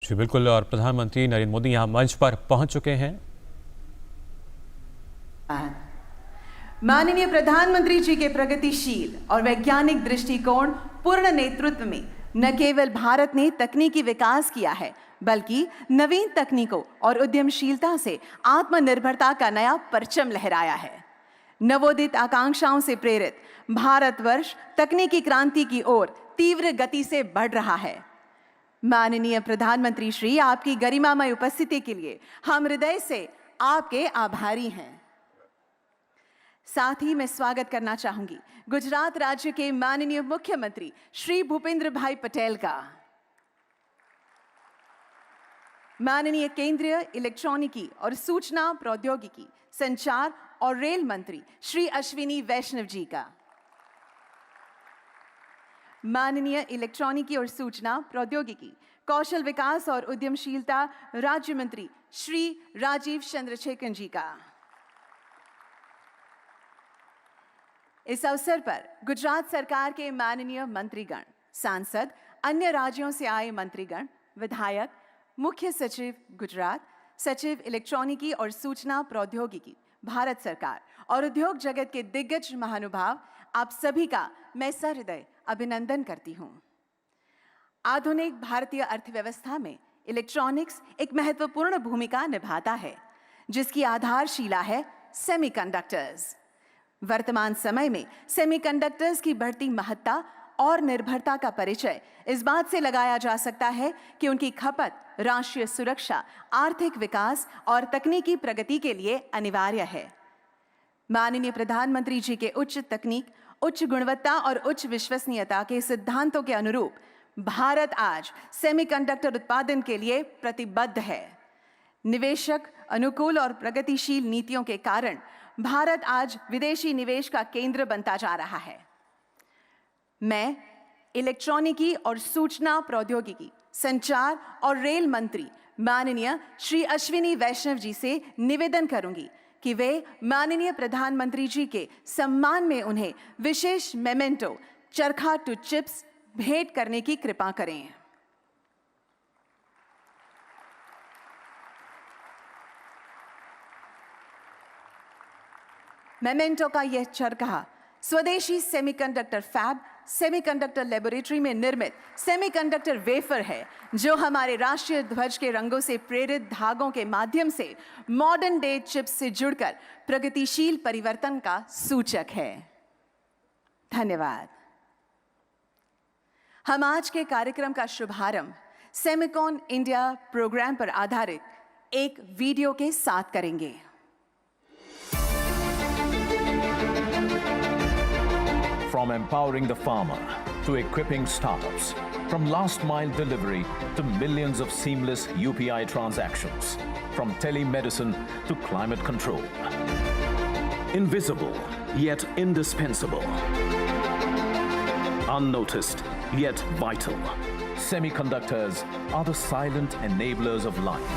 जी बिल्कुल, और प्रधानमंत्री नरेंद्र मोदी यहाँ मंच पर पहुंच चुके हैं। माननीय प्रधानमंत्री जी के प्रगतिशील और वैज्ञानिक दृष्टिकोण पूर्ण नेतृत्व में न केवल भारत ने तकनीकी विकास किया है, बल्कि नवीन तकनीकों और उद्यमशीलता से आत्मनिर्भरता का नया परचम लहराया है। नवोदित आकांक्षाओं से प्रेरित भारतवर्ष तकनीकी क्रांति की ओर तीव्र गति से बढ़ रहा है। माननीय प्रधानमंत्री श्री, आपकी गरिमामय उपस्थिति के लिए हम हृदय से आपके आभारी हैं। साथ ही मैं स्वागत करना चाहूंगी गुजरात राज्य के माननीय मुख्यमंत्री श्री भूपेंद्र भाई पटेल का, माननीय केंद्रीय इलेक्ट्रॉनिकी और सूचना प्रौद्योगिकी, संचार और रेल मंत्री श्री अश्विनी वैष्णव जी का, माननीय इलेक्ट्रॉनिकी और सूचना प्रौद्योगिकी, कौशल विकास और उद्यमशीलता राज्य मंत्री श्री राजीव चंद्रशेखर जी का। इस अवसर पर गुजरात सरकार के माननीय मंत्रीगण, सांसद, अन्य राज्यों से आए मंत्रीगण, विधायक, मुख्य सचिव गुजरात, सचिव इलेक्ट्रॉनिकी और सूचना प्रौद्योगिकी भारत सरकार और उद्योग जगत के दिग्गज महानुभाव, आप सभी का मैं सहृदय अभिनंदन करती हूं। आधुनिक भारतीय अर्थव्यवस्था में इलेक्ट्रॉनिक्स एक महत्वपूर्ण भूमिका निभाता है, जिसकी आधारशिला है सेमीकंडक्टर्स। वर्तमान समय में सेमीकंडक्टर्स की बढ़ती महत्ता और निर्भरता का परिचय इस बात से लगाया जा सकता है कि उनकी खपत राष्ट्रीय सुरक्षा, आर्थिक विकास और तकनीकी प्रगति के लिए अनिवार्य है। माननीय प्रधानमंत्री जी के उच्च तकनीक, उच्च गुणवत्ता और उच्च विश्वसनीयता के सिद्धांतों के अनुरूप भारत आज सेमीकंडक्टर उत्पादन के लिए प्रतिबद्ध है। निवेशक अनुकूल और प्रगतिशील नीतियों के कारण भारत आज विदेशी निवेश का केंद्र बनता जा रहा है। मैं इलेक्ट्रॉनिकी और सूचना प्रौद्योगिकी, संचार और रेल मंत्री माननीय श्री अश्विनी वैष्णव जी से निवेदन करूंगी कि वे माननीय प्रधानमंत्री जी के सम्मान में उन्हें विशेष मेमेंटो चरखा टू चिप्स भेंट करने की कृपा करें। मेमेंटो का यह चरखा स्वदेशी सेमीकंडक्टर फैब, सेमीकंडक्टर लेबोरेटरी में निर्मित सेमीकंडक्टर वेफर है, जो हमारे राष्ट्रीय ध्वज के रंगों से प्रेरित धागों के माध्यम से मॉडर्न डे चिप्स से जुड़कर प्रगतिशील परिवर्तन का सूचक है। धन्यवाद। हम आज के कार्यक्रम का शुभारंभ सेमिकॉन इंडिया प्रोग्राम पर आधारित एक वीडियो के साथ करेंगे। From empowering the farmer to equipping startups, from last mile delivery to millions of seamless UPI transactions, from telemedicine to climate control. Invisible yet indispensable. Unnoticed yet vital. Semiconductors are the silent enablers of life.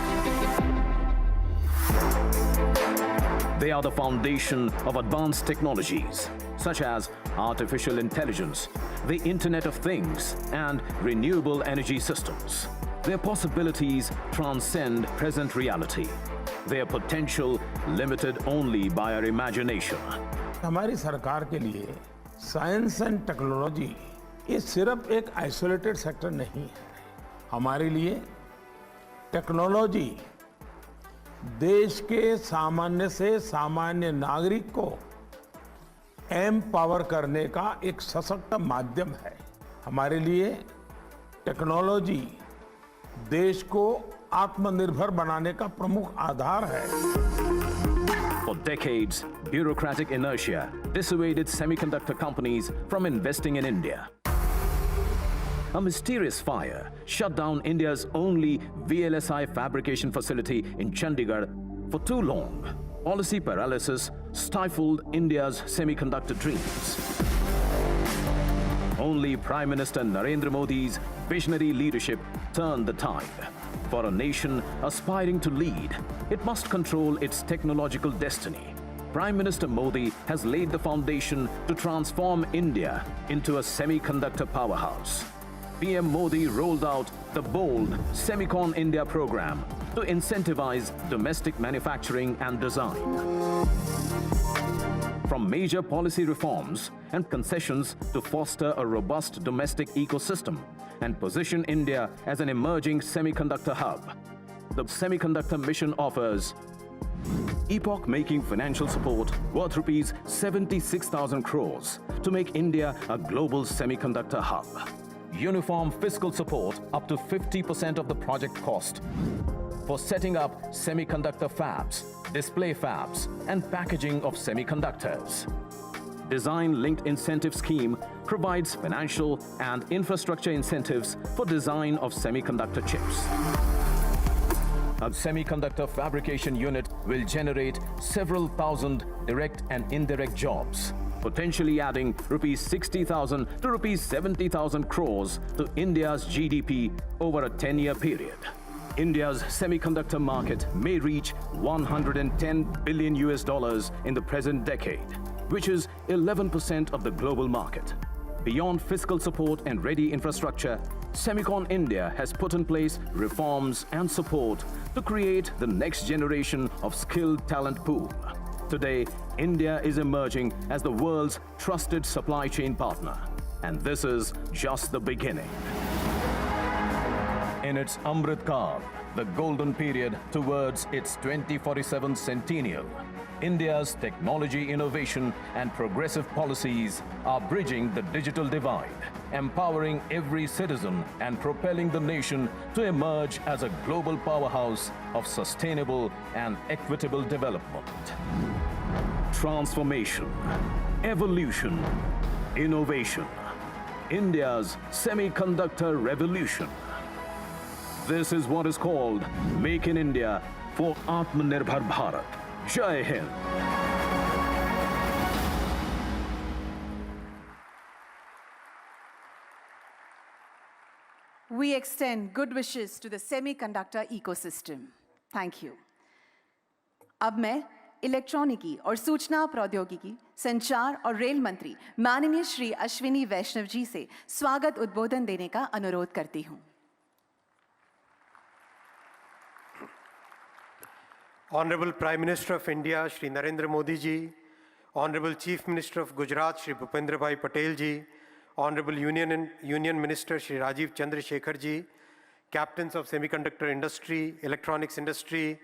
They are the foundation of advanced technologies such as artificial intelligence, the Internet of Things, and renewable energy systems. Their possibilities transcend present reality. Their potential limited only by our imagination. हमारी सरकार के लिए science and technology ये सिर्फ एक isolated sector नहीं है। हमारे लिए टेक्नोलॉजी देश के सामान्य से सामान्य नागरिक को एम्पावर करने का एक सशक्त माध्यम है। हमारे लिए टेक्नोलॉजी देश को आत्मनिर्भर बनाने का प्रमुख आधार है। For decades, bureaucratic inertia dissuaded semiconductor companies from investing in India. A mysterious fire shut down India's only VLSI fabrication facility in Chandigarh for too long. Policy paralysis stifled India's semiconductor dreams. Only Prime Minister Narendra Modi's visionary leadership turned the tide. For a nation aspiring to lead, it must control its technological destiny. Prime Minister Modi has laid the foundation to transform India into a semiconductor powerhouse. PM Modi rolled out the bold Semicon India program to incentivize domestic manufacturing and design. From major policy reforms and concessions to foster a robust domestic ecosystem and position India as an emerging semiconductor hub, the Semiconductor Mission offers epoch-making financial support worth rupees 76,000 crores to make India a global semiconductor hub. Uniform fiscal support up to 50% of the project cost for setting up semiconductor fabs, display fabs, and packaging of semiconductors. Design-linked incentive scheme provides financial and infrastructure incentives for design of semiconductor chips. A semiconductor fabrication unit will generate several thousand direct and indirect jobs, potentially adding rupees 60,000 to rupees 70,000 crores to India's GDP over a 10-year period. India's semiconductor market may reach $110 billion in the present decade, which is 11% of the global market. Beyond fiscal support and ready infrastructure, Semicon India has put in place reforms and support to create the next generation of skilled talent pool. Today, India is emerging as the world's trusted supply chain partner, and this is just the beginning. In its Amrit Kaal, the golden period towards its 2047 centennial, India's technology innovation and progressive policies are bridging the digital divide, empowering every citizen and propelling the nation to emerge as a global powerhouse of sustainable and equitable development. Transformation, evolution, innovation. India's semiconductor revolution. This is what is called Make in India for Atmanirbhar Bharat. Jai Hind. We extend good wishes to the semiconductor ecosystem. Thank you. अब मैं इलेक्ट्रॉनिकी और सूचना प्रौद्योगिकी, संचार और rail मंत्री माननीय श्री अश्विनी वैष्णव जी से स्वागत उद्बोधन देने का अनुरोध करती हूं। Honorable Prime Minister of India, Shri Narendra Modi ji, Honorable Chief Minister of Gujarat, Shri Bhupendra Bhai Patel ji, Honorable Union Minister, Shri Rajiv Chandrasekhar ji, captains of semiconductor industry, electronics industry,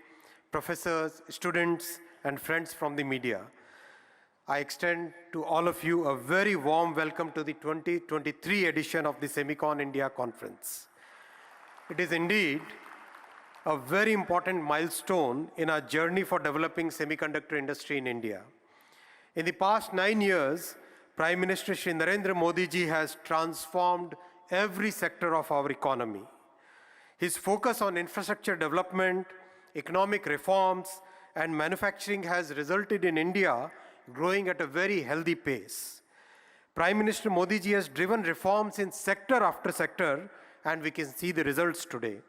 professors, students, and friends from the media. I extend to all of you a very warm welcome to the 2023 edition of the Semicon India Conference. It is indeed a very important milestone in our journey for developing semiconductor industry in India. In the past 9 years, Prime Minister Shri Narendra Modi ji has transformed every sector of our economy. His focus on infrastructure development, economic reforms, and manufacturing has resulted in India growing at a very healthy pace. Prime Minister Modi ji has driven reforms in sector after sector, and we can see the results today.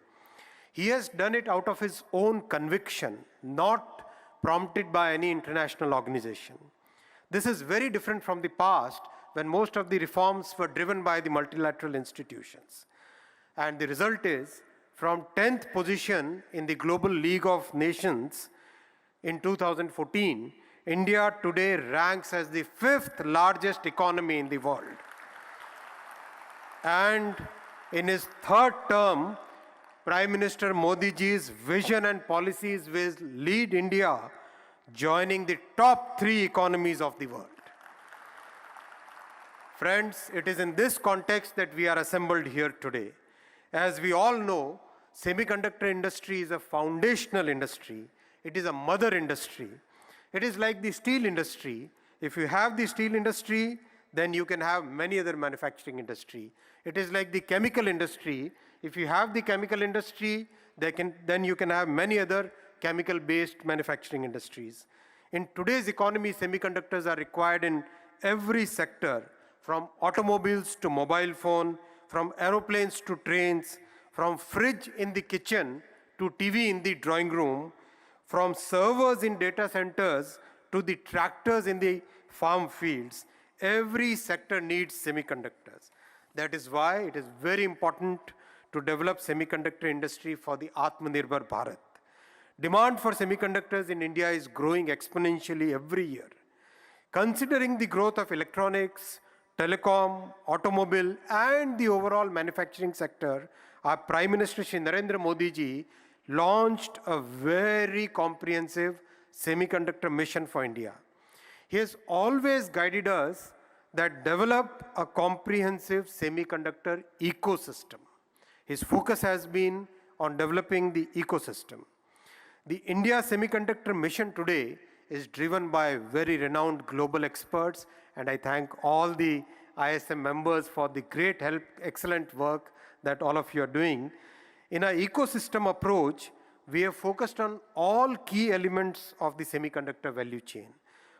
He has done it out of his own conviction, not prompted by any international organization. This is very different from the past, when most of the reforms were driven by the multilateral institutions. And the result is, from 10th position in the Global League of Nations in 2014, India today ranks as the 5th largest economy in the world. And in his third term, Prime Minister Modi ji's vision and policies will lead India joining the top 3 economies of the world. Friends, it is in this context that we are assembled here today. As we all know, semiconductor industry is a foundational industry. It is a mother industry. It is like the steel industry. If you have the steel industry, then you can have many other manufacturing industry. It is like the chemical industry. If you have the chemical industry, then you can have many other chemical-based manufacturing industries. In today's economy, semiconductors are required in every sector, from automobiles to mobile phone, from aeroplanes to trains, from fridge in the kitchen to TV in the drawing room, from servers in data centers to the tractors in the farm fields. Every sector needs semiconductors. That is why it is very important to develop semiconductor industry for the Atmanirbhar Bharat. Demand for semiconductors in India is growing exponentially every year. Considering the growth of electronics, telecom, automobile, and the overall manufacturing sector, our Prime Minister Shri Narendra Modi ji launched a very comprehensive semiconductor mission for India. He has always guided us that develop a comprehensive semiconductor ecosystem. His focus has been on developing the ecosystem. The India Semiconductor Mission today is driven by very renowned global experts, and I thank all the ISM members for the great help, excellent work that all of you are doing. In our ecosystem approach, we have focused on all key elements of the semiconductor value chain,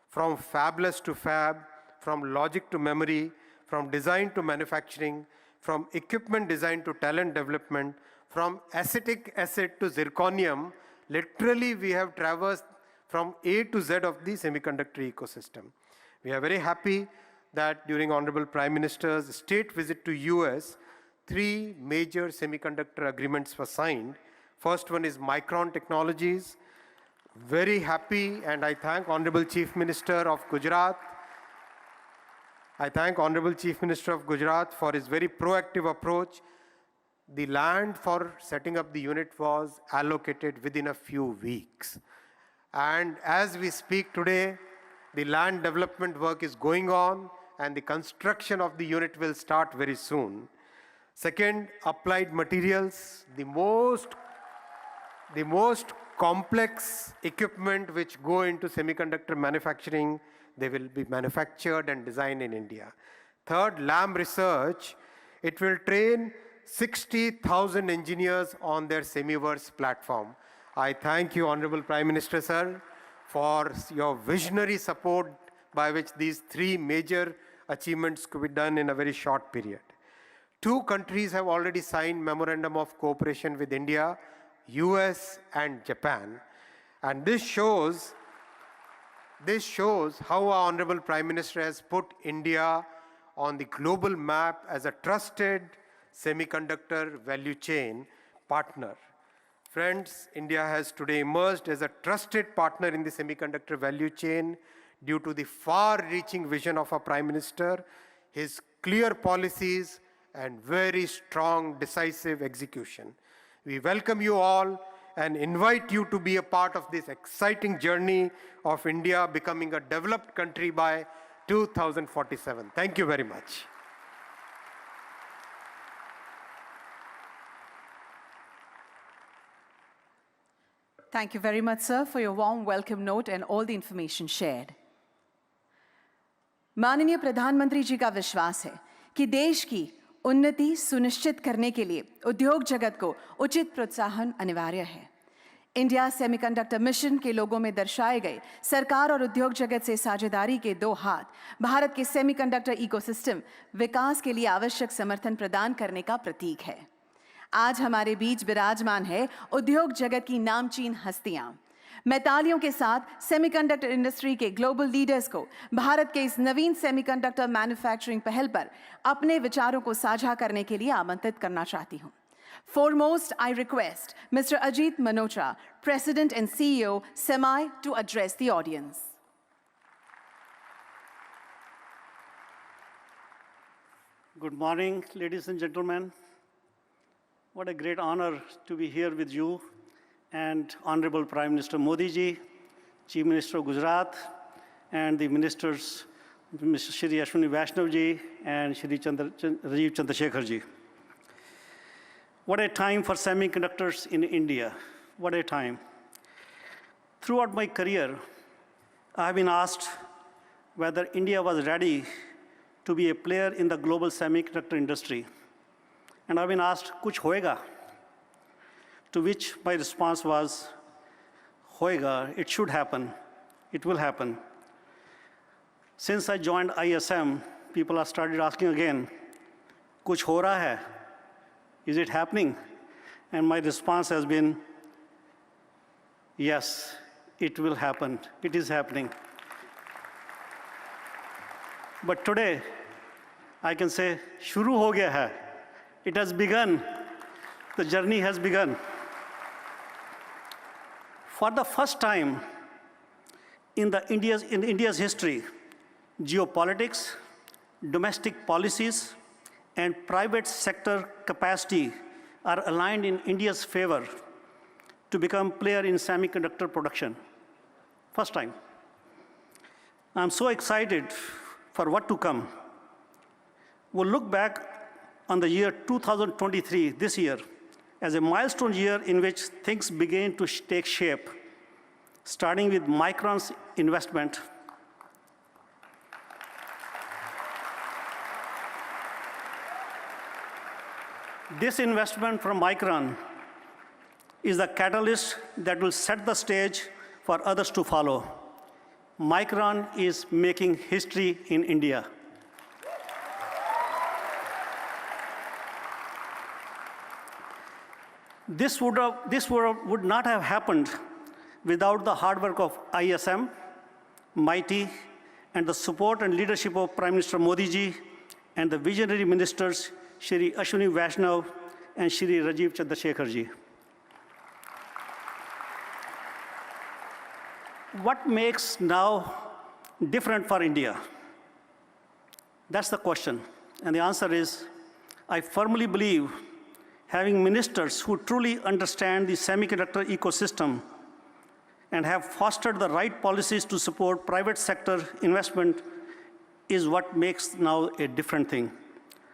from fabless to fab, from logic to memory, from design to manufacturing, from equipment design to talent development, from acetic acid to zirconium. Literally, we have traversed from A to Z of the semiconductor ecosystem. We are very happy that during Honorable Prime Minister's state visit to US, 3 major semiconductor agreements were signed. First one is Micron Technologies. Very happy, and I thank Honorable Chief Minister of Gujarat. I thank Honorable Chief Minister of Gujarat for his very proactive approach. The land for setting up the unit was allocated within a few weeks. And as we speak today, the land development work is going on and the construction of the unit will start very soon. Second, applied materials, the most complex equipment which go into semiconductor manufacturing, they will be manufactured and designed in India. Third, LAM research, it will train 60,000 engineers on their Semiverse platform. I thank you, Honorable Prime Minister, sir, for your visionary support by which these 3 major achievements could be done in a very short period. 2 countries have already signed Memorandum of Cooperation with India, US and Japan. And this shows how our Honorable Prime Minister has put India on the global map as a trusted semiconductor value chain partner. Friends, India has today emerged as a trusted partner in the semiconductor value chain due to the far-reaching vision of our Prime Minister, his clear policies, and very strong, decisive execution. We welcome you all and invite you to be a part of this exciting journey of India becoming a developed country by 2047. Thank you very much. Thank you very much, sir, for your warm welcome note and all the information shared. माननीय प्रधानमंत्री जी का विश्वास है कि देश की उन्नति सुनिश्चित करने के लिए उद्योग जगत को उचित प्रोत्साहन अनिवार्य है। इंडिया सेमीकंडक्टर मिशन के लोगों में दर्शाए गए सरकार और उद्योग जगत से साझेदारी के 2 हाथ भारत के सेमीकंडक्टर इकोसिस्टम विकास के लिए आवश्यक समर्थन प्रदान करने का प्रतीक है। आज हमारे बीच विराजमान है उद्योग जगत की नामचीन हस्तियां। मैं तालियों के साथ सेमीकंडक्टर इंडस्ट्री के ग्लोबल लीडर्स को भारत के इस नवीन सेमीकंडक्टर मैन्युफैक्चरिंग पहल पर अपने विचारों को साझा करने के लिए आमंत्रित करना चाहती हूं। Foremost, I request Mr. Ajit Manocha, President and CEO, Semi, to address the audience. Good morning, ladies and gentlemen. What a great honor to be here with you and Honorable Prime Minister Modi ji, Chief Minister of Gujarat, and the ministers, Mr. Shri Ashwini Vaishnav ji and Shri Rajiv Chandrasekhar ji. What a time for semiconductors in India. What a time. Throughout my career, I have been asked whether India was ready to be a player in the global semiconductor industry. And I've been asked, kuch hoega? To which my response was, hoega, it should happen, it will happen. Since I joined ISM, people have started asking again, kuch ho raha hai? Is it happening? And my response has been, yes, it will happen, it is happening. But today, I can say, shuru ho gaya hai. It has begun. The journey has begun. For the first time in India's history, geopolitics, domestic policies, and private sector capacity are aligned in India's favor to become player in semiconductor production. First time. I'm so excited for what to come. We'll look back on the year 2023, this year, as a milestone year in which things began to take shape, starting with Micron's investment. This investment from Micron is the catalyst that will set the stage for others to follow. Micron is making history in India. This would not have happened without the hard work of ISM, MIT, and the support and leadership of Prime Minister Modi ji and the visionary ministers, Shri Ashwini Vaishnav and Shri Rajiv Chandrasekhar ji. What makes now different for India? That's the question. And the answer is, I firmly believe having ministers who truly understand the semiconductor ecosystem and have fostered the right policies to support private sector investment is what makes now a different thing.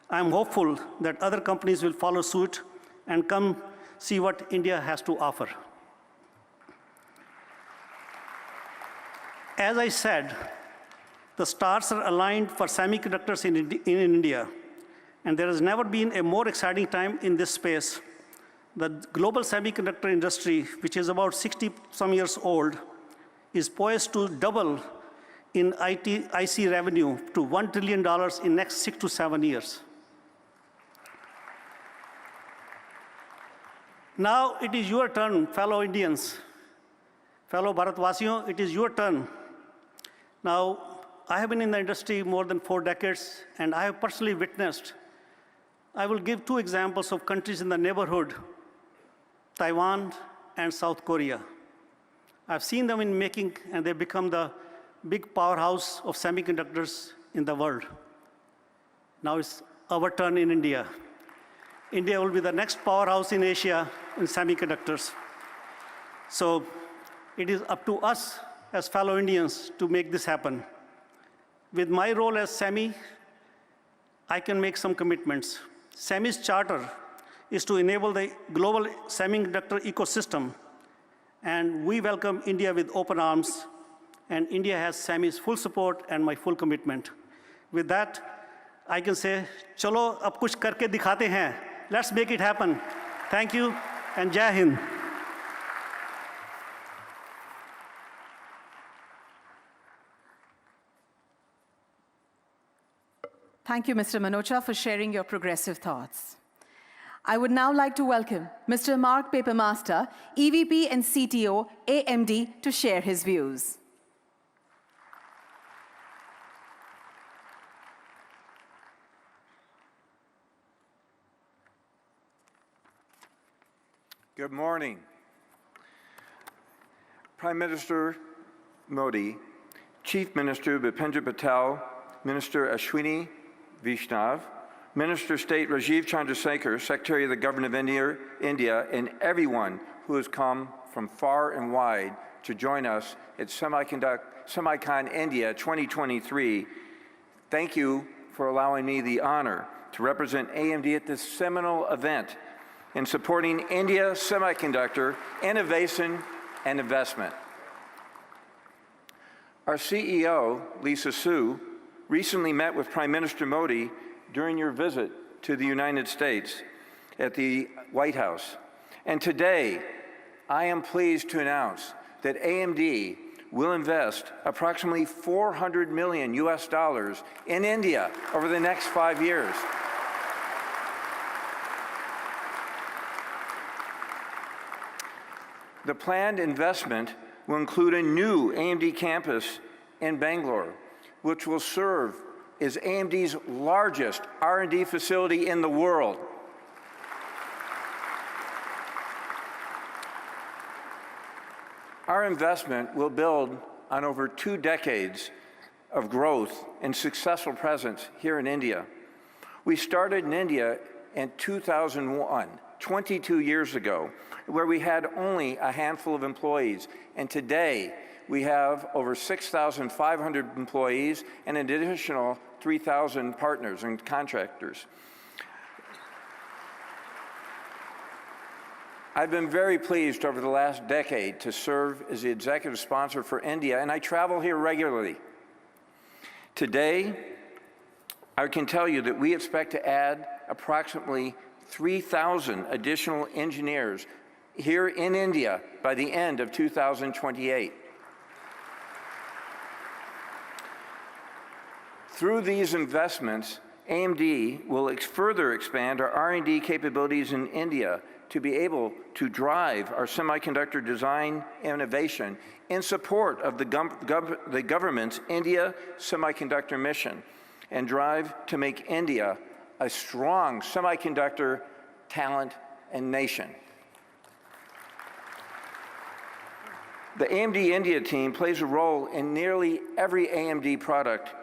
I'm hopeful that other companies will follow suit and come see what India has to offer. As I said, the stars are aligned for semiconductors in India, and there has never been a more exciting time in this space. The global semiconductor industry, which is about 60-some years old, is poised to double in IC revenue to $1 trillion in next 6 to 7 years. Now it is your turn, fellow Indians, fellow Bharatvasiyon, it is your turn. Now, I have been in the industry more than 4 decades, and I have personally witnessed. I will give 2 examples of countries in the neighborhood, Taiwan and South Korea. I've seen them in making, and they become the big powerhouse of semiconductors in the world. Now it's our turn in India. India will be the next powerhouse in Asia in semiconductors. So it is up to us as fellow Indians to make this happen. With my role as SEMI, I can make some commitments. SEMI's charter is to enable the global semiconductor ecosystem, and we welcome India with open arms, and India has SEMI's full support and my full commitment. With that, I can say, chalo ab kuch karke dikhate hain. Let's make it happen. Thank you, and Jai Hind. Thank you, Mr. Manocha, for sharing your progressive thoughts. I would now like to welcome Mr. Mark Papermaster, EVP and CTO, AMD, to share his views. Good morning. Prime Minister Modi, Chief Minister Bhupendra Patel, Minister Ashwini Vaishnav, Minister of State Rajiv Chandrasekhar, Secretary of the Government of India, and everyone who has come from far and wide to join us at Semicon India 2023. Thank you for allowing me the honor to represent AMD at this seminal event in supporting India semiconductor innovation and investment. Our CEO, Lisa Su, recently met with Prime Minister Modi during your visit to the United States at the White House. And today, I am pleased to announce that AMD will invest approximately $400 million in India over the next 5 years. The planned investment will include a new AMD campus in Bangalore, which will serve is AMD's largest R&D facility in the world. Our investment will build on over 2 decades of growth and successful presence here in India. We started in India in 2001, 22 years ago, where we had only a handful of employees. And today, we have over 6,500 employees and an additional 3,000 partners and contractors. I've been very pleased over the last decade to serve as the executive sponsor for India, and I travel here regularly. Today, I can tell you that we expect to add approximately 3,000 additional engineers here in India by the end of 2028. Through these investments, AMD will further expand our R&D capabilities in India to be able to drive our semiconductor design innovation in support of the government's India semiconductor mission and drive to make India a strong semiconductor talent and nation. The AMD India team plays a role in nearly every AMD product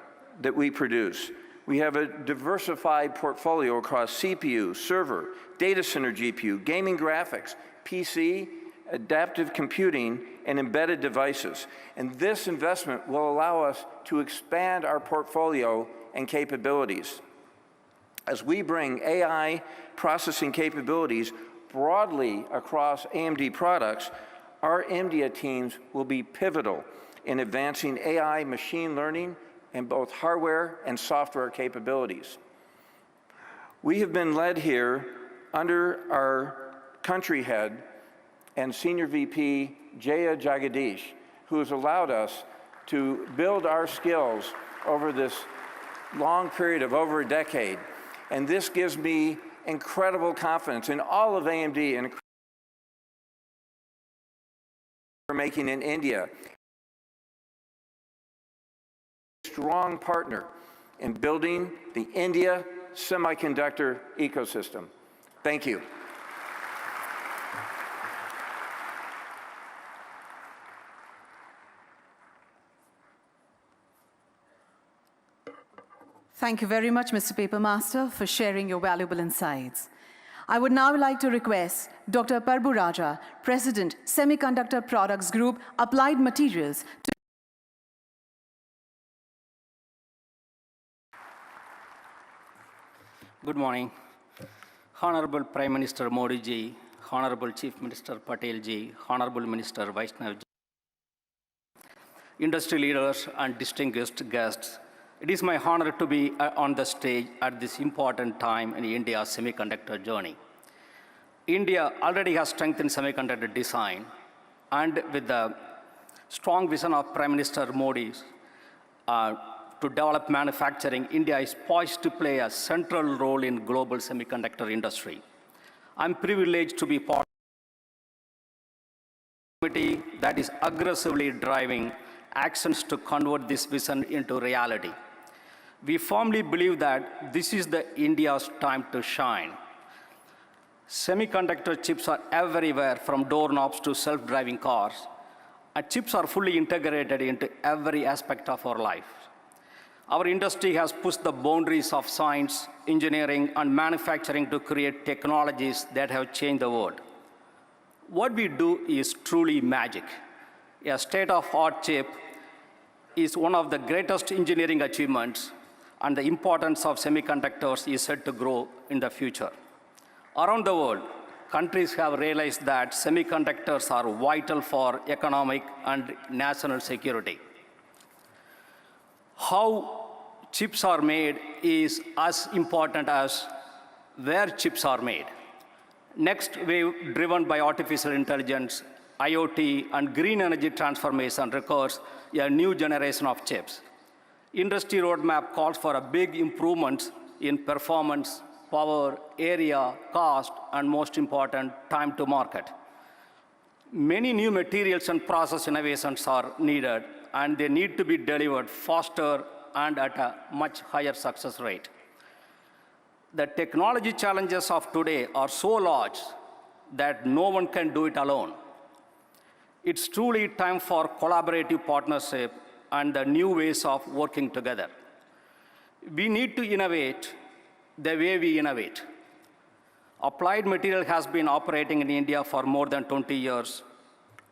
that we produce. We have a diversified portfolio across CPU, server, data center GPU, gaming graphics, PC, adaptive computing, and embedded devices. And this investment will allow us to expand our portfolio and capabilities. As we bring AI processing capabilities broadly across AMD products, our India teams will be pivotal in advancing AI machine learning in both hardware and software capabilities. We have been led here under our country head and Senior VP, Jaya Jagadish, who has allowed us to build our skills over this long period of over a decade. And this gives me incredible confidence in all of AMD and we're making in India. Strong partner in building the India semiconductor ecosystem. Thank you. Thank you very much, Mr. Papermaster, for sharing your valuable insights. I would now like to request Dr. Parbu Raja, President, Semiconductor Products Group, Applied Materials, to Good morning. Honorable Prime Minister Modi ji, Honorable Chief Minister Patel ji, Honorable Minister Vaishnav ji, industry leaders and distinguished guests, it is my honor to be on the stage at this important time in India's semiconductor journey. India already has strengthened semiconductor design, and with the strong vision of Prime Minister Modi to develop manufacturing, India is poised to play a central role in global semiconductor industry. I'm privileged to be part of a committee that is aggressively driving actions to convert this vision into reality. We firmly believe that this is the India's time to shine. Semiconductor chips are everywhere, from doorknobs to self-driving cars. And chips are fully integrated into every aspect of our life. Our industry has pushed the boundaries of science, engineering, and manufacturing to create technologies that have changed the world. What we do is truly magic. A state-of-the-art chip is one of the greatest engineering achievements, and the importance of semiconductors is set to grow in the future. Around the world, countries have realized that semiconductors are vital for economic and national security. How chips are made is as important as where chips are made. Next wave, driven by artificial intelligence, IoT, and green energy transformation, requires a new generation of chips. Industry roadmap calls for a big improvements in performance, power, area, cost, and most important, time to market. Many new materials and process innovations are needed, and they need to be delivered faster and at a much higher success rate. The technology challenges of today are so large that no one can do it alone. It's truly time for collaborative partnership and the new ways of working together. We need to innovate the way we innovate. Applied Material has been operating in India for more than 20 years.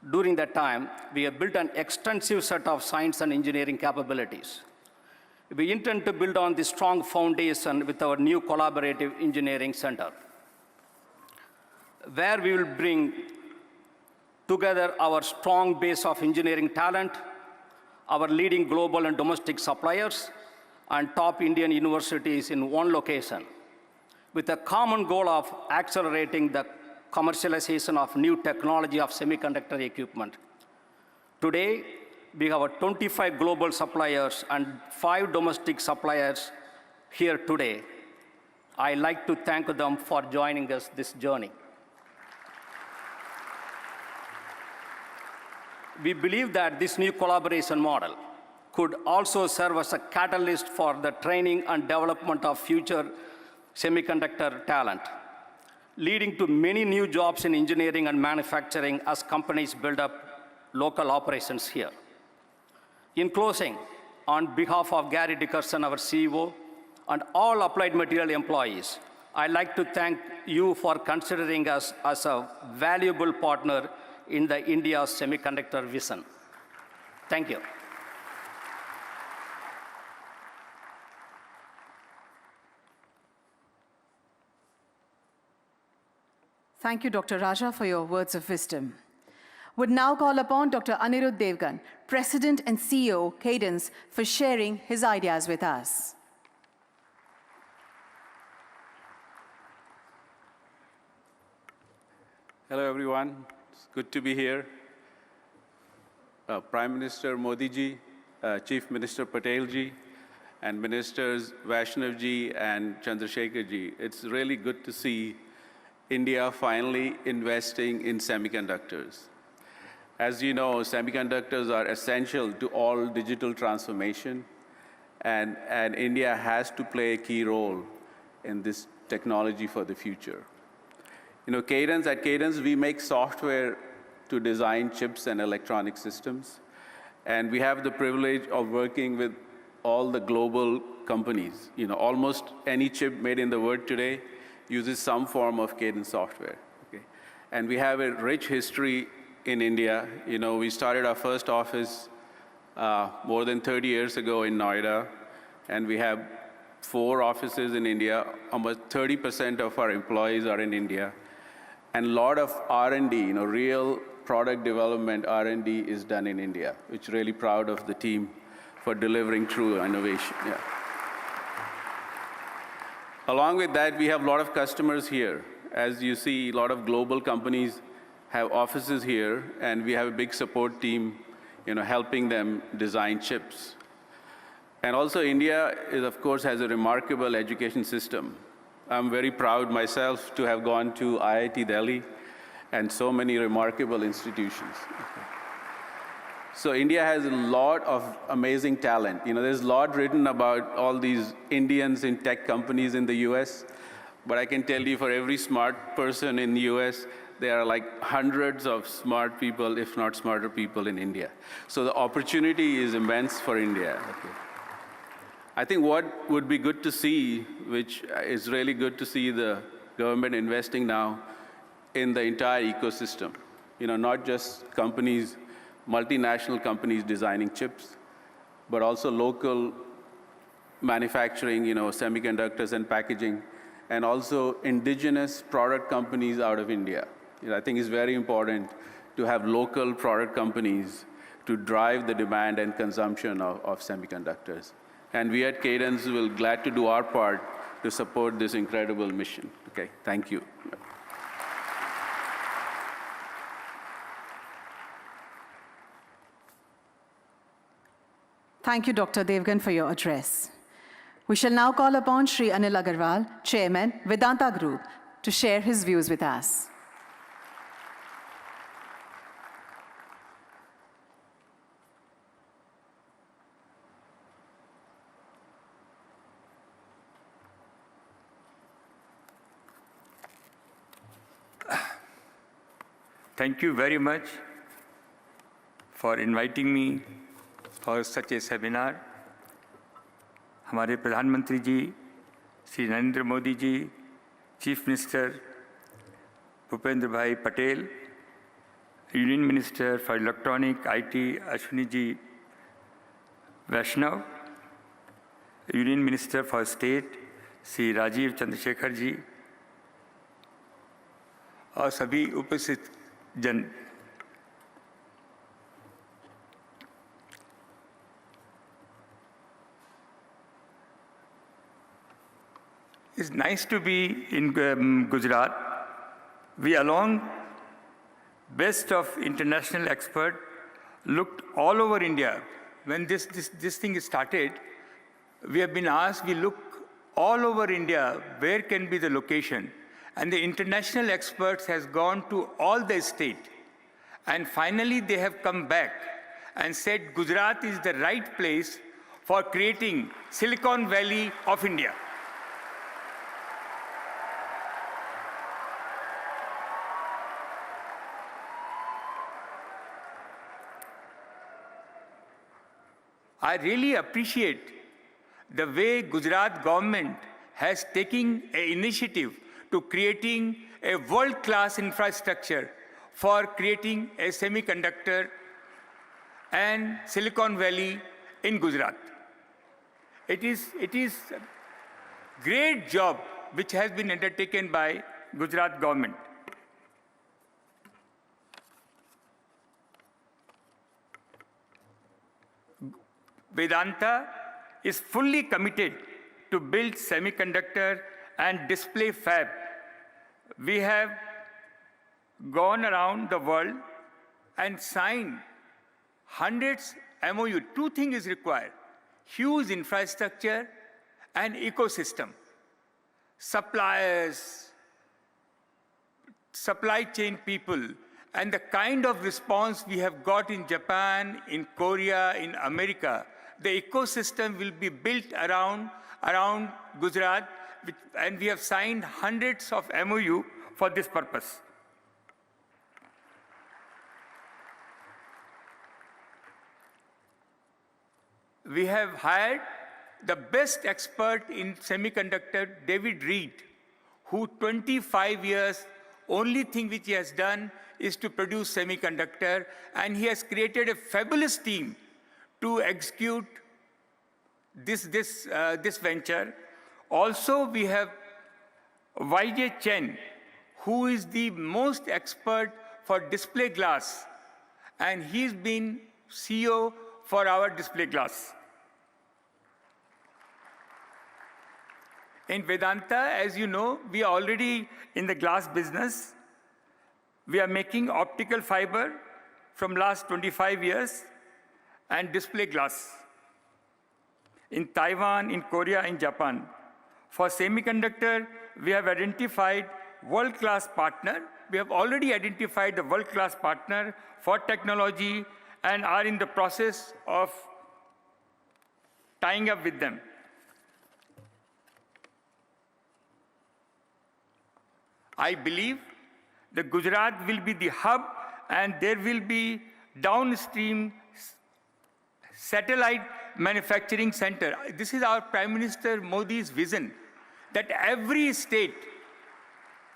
During that time, we have built an extensive set of science and engineering capabilities. We intend to build on this strong foundation with our new collaborative engineering center, where we will bring together our strong base of engineering talent, our leading global and domestic suppliers, and top Indian universities in one location, with a common goal of accelerating the commercialization of new technology of semiconductor equipment. Today, we have 25 global suppliers and 5 domestic suppliers here today. I'd like to thank them for joining us this journey. We believe that this new collaboration model could also serve as a catalyst for the training and development of future semiconductor talent, leading to many new jobs in engineering and manufacturing as companies build up local operations here. In closing, on behalf of Gary Dickerson, our CEO, and all Applied Material employees, I'd like to thank you for considering us as a valuable partner in the India's semiconductor vision. Thank you. Thank you, Dr. Raja, for your words of wisdom. Would now call upon Dr. Anirudh Devgan, President and CEO, Cadence, for sharing his ideas with us. Hello, everyone. It's good to be here. Prime Minister Modi ji, Chief Minister Patel ji, and Ministers Vaishnav ji and Chandrasekhar ji. It's really good to see India finally investing in semiconductors. As you know, semiconductors are essential to all digital transformation, and India has to play a key role in this technology for the future. You know, at Cadence, we make software to design chips and electronic systems, and we have the privilege of working with all the global companies. You know, almost any chip made in the world today uses some form of Cadence software. Okay? And we have a rich history in India. You know, we started our first office more than 30 years ago in Noida, and we have 4 offices in India. Almost 30% of our employees are in India. And a lot of R&D, you know, real product development R&D is done in India, which really proud of the team for delivering true innovation. Yeah. Along with that, we have a lot of customers here. As you see, a lot of global companies have offices here, and we have a big support team, you know, helping them design chips. And also, India is, of course, has a remarkable education system. I'm very proud myself to have gone to IIT Delhi and so many remarkable institutions. So India has a lot of amazing talent. You know, there's a lot written about all these Indians in tech companies in the US, but I can tell you for every smart person in the US, there are like hundreds of smart people, if not smarter people in India. So the opportunity is immense for India. Okay. I think what would be good to see, which is really good to see the government investing now in the entire ecosystem. You know, not just companies, multinational companies designing chips, but also local manufacturing, you know, semiconductors and packaging, and also indigenous product companies out of India. You know, I think it's very important to have local product companies to drive the demand and consumption of semiconductors. And we at Cadence will glad to do our part to support this incredible mission. Okay, thank you. Thank you, Dr. Devgan, for your address. We shall now call upon Shri Anil Agarwal, Chairman, Vedanta Group, to share his views with us. Thank you very much for inviting me for such a seminar. हमारे प्रधानमंत्री जी Shri Narendra Modi ji, chief minister Bhupendra Bhai Patel, union minister for electronic IT Ashwini ji Vaishnaw, union minister for state Shri Rajeev Chandrasekhar ji और सभी उपस्थित जन, it's nice to be in Gujarat. We along best of international expert looked all over India. When this thing started, we have been asked, we look all over India, where can be the location? And the international experts has gone to all the state. And finally, they have come back and said Gujarat is the right place for creating Silicon Valley of India. I really appreciate the way Gujarat government has taken an initiative to creating a world-class infrastructure for creating a semiconductor and Silicon Valley in Gujarat. It is a great job which has been undertaken by Gujarat government. Vedanta is fully committed to build semiconductor and display fab. We have gone around the world and signed hundreds MOU. Two things is required: huge infrastructure and ecosystem. Suppliers, supply chain people, and the kind of response we have got in Japan, in Korea, in America, the ecosystem will be built around Gujarat, and we have signed hundreds of MOU for this purpose. We have hired the best expert in semiconductor, David Reed, who 25 years, only thing which he has done is to produce semiconductor, and he has created a fabulous team to execute this venture. Also, we have YJ Chen, who is the most expert for display glass, and he's been CEO for our display glass. In Vedanta, as you know, we are already in the glass business. We are making optical fiber from last 25 years and display glass in Taiwan, in Korea, in Japan. For semiconductor, we have identified world-class partner. We have already identified the world-class partner for technology and are in the process of tying up with them. I believe that Gujarat will be the hub, and there will be downstream satellite manufacturing center. This is our Prime Minister Modi's vision, that every state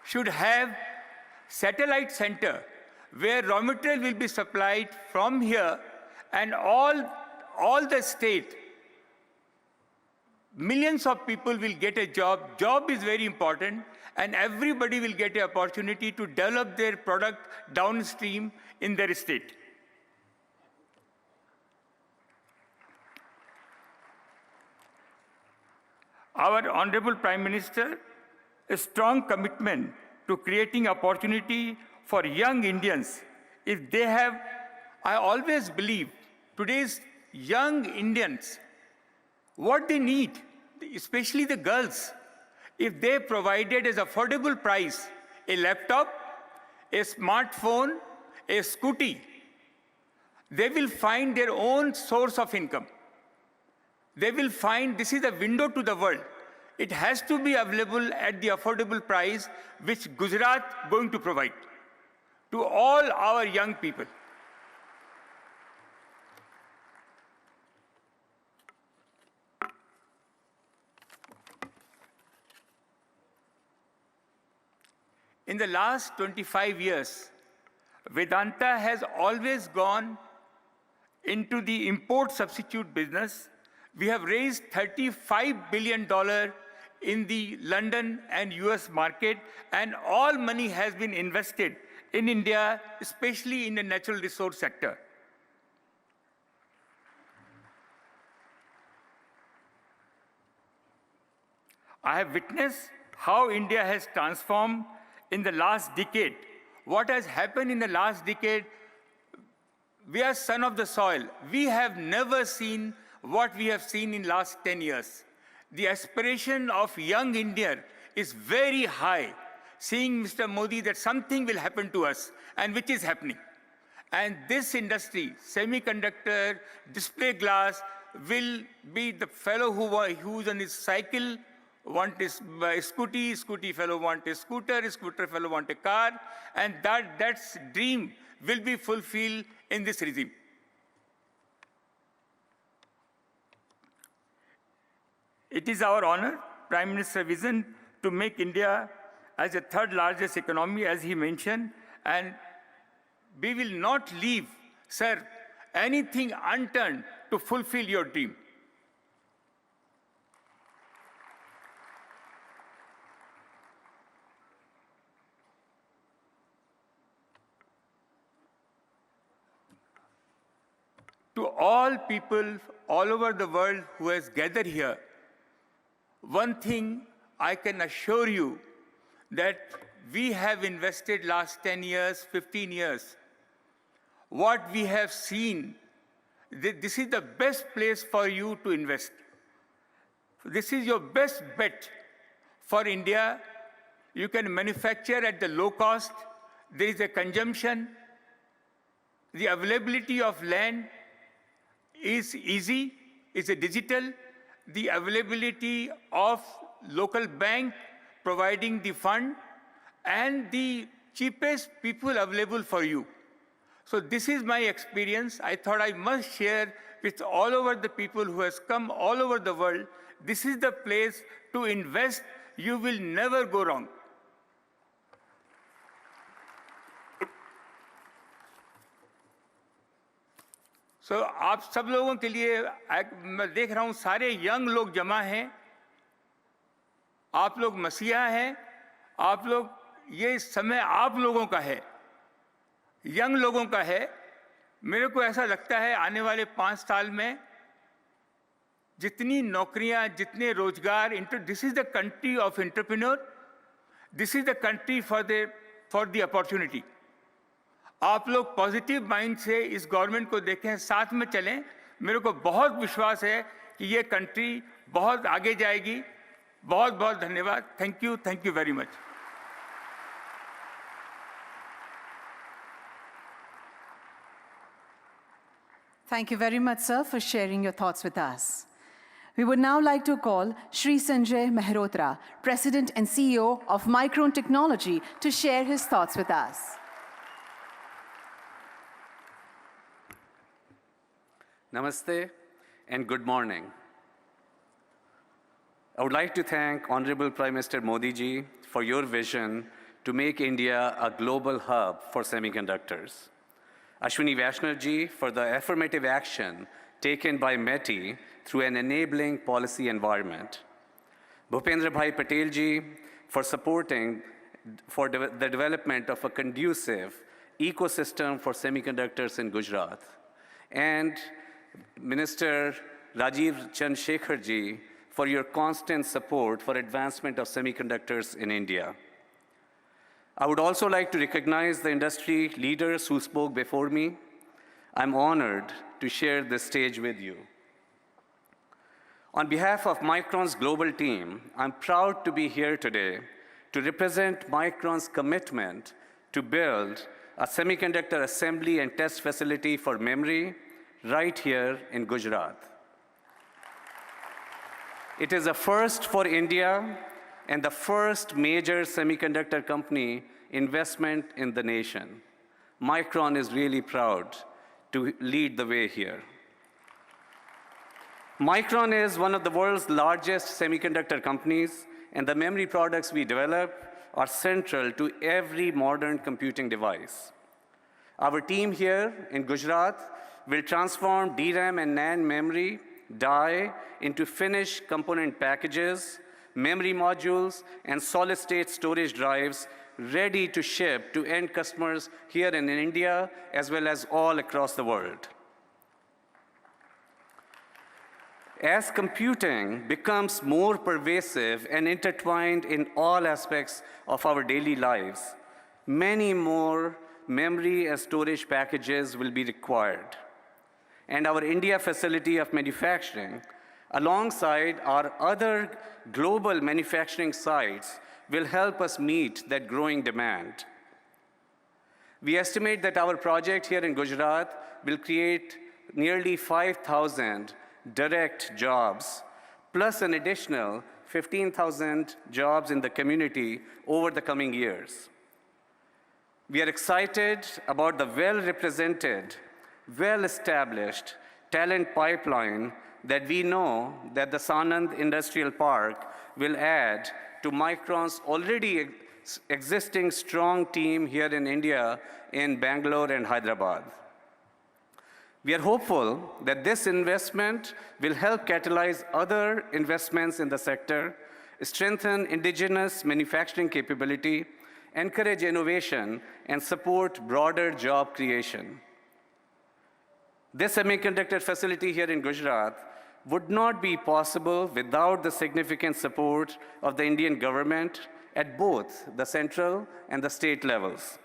should have satellite center where raw material will be supplied from here, and all the state, millions of people will get a job. Job is very important, and everybody will get an opportunity to develop their product downstream in their state. Our Honorable Prime Minister, a strong commitment to creating opportunity for young Indians. If they have, I always believe, today's young Indians, what they need, especially the girls, if they provided as affordable price a laptop, a smartphone, a scooty, they will find their own source of income. They will find this is a window to the world. It has to be available at the affordable price which Gujarat is going to provide. to all our young people. In the last 25 years, Vedanta has always gone into the import substitute business. We have raised $35 billion in the London and US market, and all money has been invested in India, especially in the natural resource sector. I have witnessed how India has transformed in the last decade. What has happened in the last decade, we are son of the soil. We have never seen what we have seen in last 10 years. The aspiration of young India is very high, seeing Mr. Modi that something will happen to us, and which is happening. And this industry, semiconductor, display glass, will be the fellow who's on his cycle, want his scooty fellow want a scooter fellow want a car, and that's dream will be fulfilled in this regime. It is our honor, Prime Minister's vision, to make India as the third largest economy, as he mentioned, and we will not leave, sir, anything unturned to fulfill your dream. To all people all over the world who has gathered here, one thing I can assure you, that we have invested last 10 years, 15 years. What we have seen, this is the best place for you to invest. This is your best bet for India. You can manufacture at the low cost. There is a consumption. The availability of land is easy, is a digital. The availability of local bank providing the fund, and the cheapest people available for you. So this is my experience. I thought I must share with all over the people who has come all over the world. This is the place to invest. You will never go wrong. So आप सब लोगों के लिए मैं देख रहा हूँ सारे यंग लोग जमा हैं, आप लोग मसीहा हैं, आप लोग, ये समय आप लोगों का है, यंग लोगों का है. मेरे को ऐसा लगता है आने वाले 5 साल में जितनी नौकरियां, जितने रोजगार, this is the country of entrepreneur, this is the country for the opportunity. आप लोग पॉजिटिव माइंड से इस गवर्नमेंट को देखें, साथ में चलें. मेरे को बहुत विश्वास है कि ये कंट्री बहुत आगे जाएगी. बहुत बहुत धन्यवाद. Thank you very much. Thank you very much, sir, for sharing your thoughts with us. We would now like to call Shri Sanjay Mehrotra, President and CEO of Micron Technology, to share his thoughts with us. Namaste and good morning. I would like to thank Honorable Prime Minister Modi ji for your vision to make India a global hub for semiconductors. Ashwini Vaishnav ji for the affirmative action taken by METI through an enabling policy environment. Bhupendra Bhai Patel ji for supporting the development of a conducive ecosystem for semiconductors in Gujarat. And Minister Rajiv Chandrasekhar ji for your constant support for advancement of semiconductors in India. I would also like to recognize the industry leaders who spoke before me. I'm honored to share this stage with you. On behalf of Micron's global team, I'm proud to be here today to represent Micron's commitment to build a semiconductor assembly and test facility for memory right here in Gujarat. It is a first for India and the first major semiconductor company investment in the nation. Micron is really proud to lead the way here. Micron is one of the world's largest semiconductor companies, and the memory products we develop are central to every modern computing device. Our team here in Gujarat will transform DRAM and NAND memory die into finished component packages, memory modules, and solid-state storage drives ready to ship to end customers here in India as well as all across the world. As computing becomes more pervasive and intertwined in all aspects of our daily lives, many more memory and storage packages will be required. And our India facility of manufacturing, alongside our other global manufacturing sites, will help us meet that growing demand. We estimate that our project here in Gujarat will create nearly 5,000 direct jobs, plus an additional 15,000 jobs in the community over the coming years. We are excited about the well-represented, well-established talent pipeline that we know that the Sanand Industrial Park will add to Micron's already existing strong team here in India in Bangalore and Hyderabad. We are hopeful that this investment will help catalyze other investments in the sector, strengthen indigenous manufacturing capability, encourage innovation, and support broader job creation. This semiconductor facility here in Gujarat would not be possible without the significant support of the Indian government at both the central and the state levels.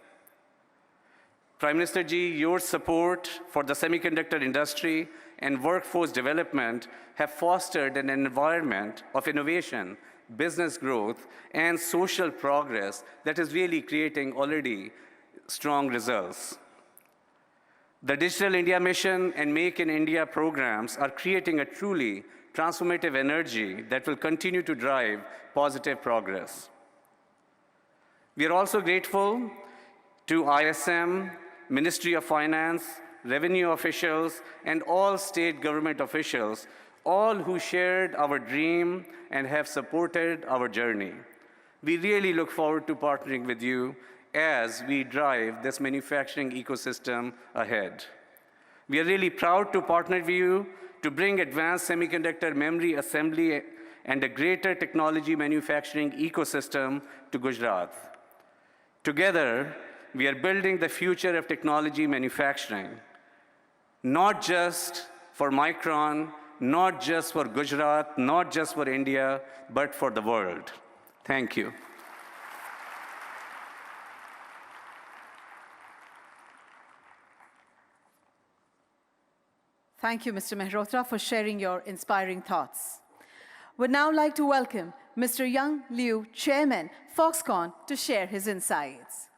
Prime Minister Ji, your support for the semiconductor industry and workforce development have fostered an environment of innovation, business growth, and social progress that is really creating already strong results. The Digital India Mission and Make in India programs are creating a truly transformative energy that will continue to drive positive progress. We are also grateful to ISM, Ministry of Finance, revenue officials, and all state government officials, all who shared our dream and have supported our journey. We really look forward to partnering with you as we drive this manufacturing ecosystem ahead. We are really proud to partner with you to bring advanced semiconductor memory assembly and a greater technology manufacturing ecosystem to Gujarat. Together, we are building the future of technology manufacturing, not just for Micron, not just for Gujarat, not just for India, but for the world. Thank you. Thank you, Mr. Mehrotra, for sharing your inspiring thoughts. Would now like to welcome Mr. Young Liu, Chairman, Foxconn, to share his insights.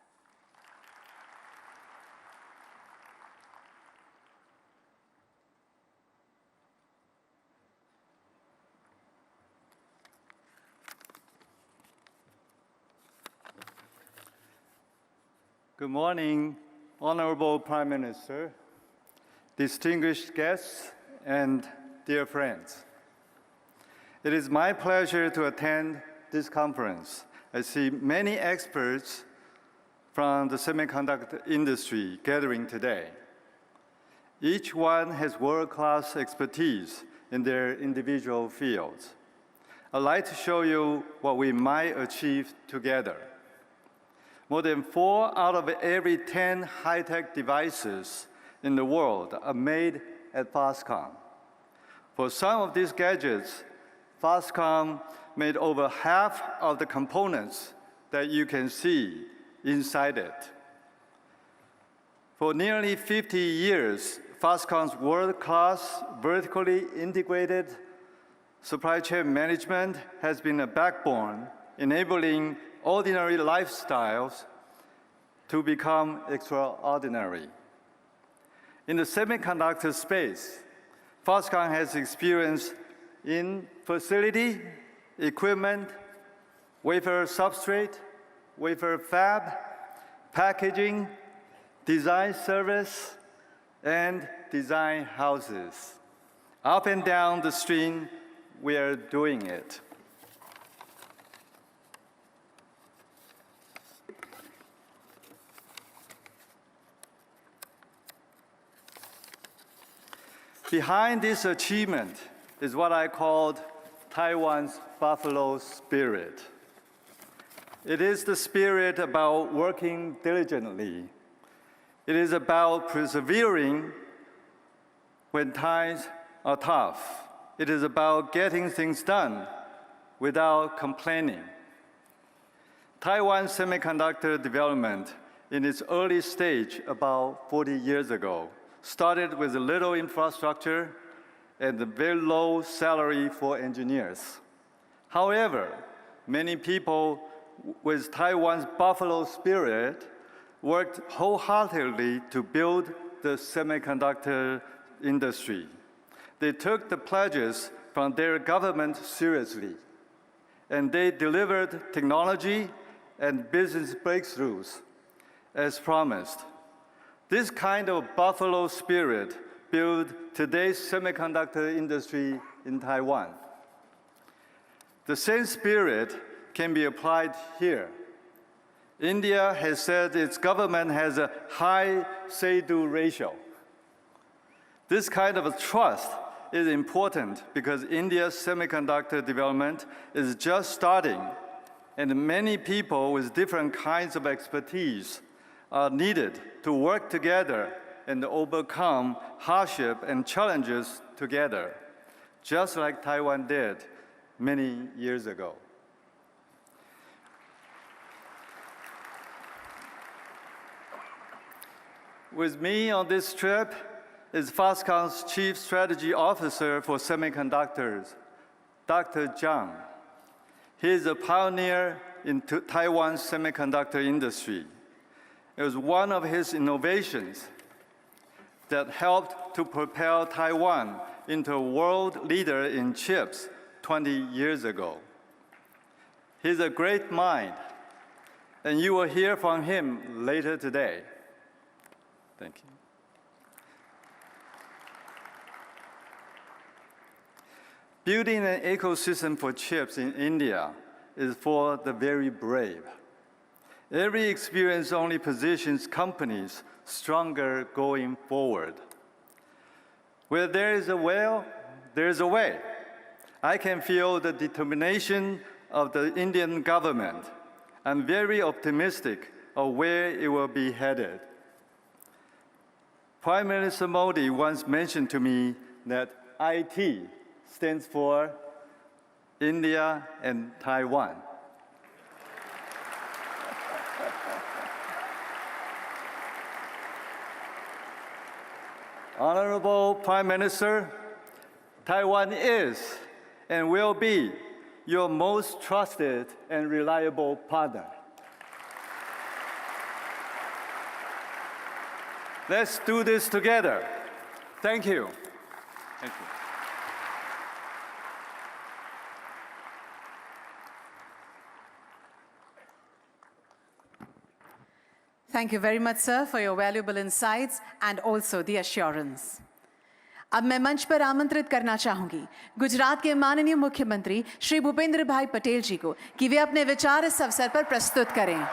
Good morning, Honorable Prime Minister, distinguished guests, and dear friends. It is my pleasure to attend this conference. I see many experts from the semiconductor industry gathering today. Each one has world-class expertise in their individual fields. I'd like to show you what we might achieve together. More than 4 out of every 10 high-tech devices in the world are made at Foxconn. For some of these gadgets, Foxconn made over half of the components that you can see inside it. For nearly 50 years, Foxconn's world-class, vertically integrated supply chain management has been a backbone enabling ordinary lifestyles to become extraordinary. In the semiconductor space, Foxconn has experience in facility, equipment, wafer substrate, wafer fab, packaging, design service, and design houses. Up and down the stream, we are doing it. Behind this achievement is what I called Taiwan's buffalo spirit. It is the spirit about working diligently. It is about persevering when times are tough. It is about getting things done without complaining. Taiwan's semiconductor development in its early stage about 40 years ago started with little infrastructure and a very low salary for engineers. However, many people with Taiwan's buffalo spirit worked wholeheartedly to build the semiconductor industry. They took the pledges from their government seriously, and they delivered technology and business breakthroughs as promised. This kind of buffalo spirit built today's semiconductor industry in Taiwan. The same spirit can be applied here. India has said its government has a high say-do ratio. This kind of trust is important because India's semiconductor development is just starting, and many people with different kinds of expertise are needed to work together and overcome hardship and challenges together, just like Taiwan did many years ago. With me on this trip is Foxconn's Chief Strategy Officer for Semiconductors, Dr. Zhang. He is a pioneer in Taiwan's semiconductor industry. It was one of his innovations that helped to propel Taiwan into a world leader in chips 20 years ago. He's a great mind, and you will hear from him later today. Thank you. Building an ecosystem for chips in India is for the very brave. Every experience only positions companies stronger going forward. Where there is a will, there is a way. I can feel the determination of the Indian government. I'm very optimistic of where it will be headed. Prime Minister Modi once mentioned to me that IT stands for India and Taiwan. Honorable Prime Minister, Taiwan is and will be your most trusted and reliable partner. Let's do this together. Thank you. Thank you. Thank you very much, sir, for your valuable insights and also the assurance. अब मैं मंच पर आमंत्रित करना चाहूंगी गुजरात के माननीय मुख्यमंत्री श्री भूपेंद्र भाई पटेल जी को कि वे अपने विचार इस अवसर पर प्रस्तुत करें।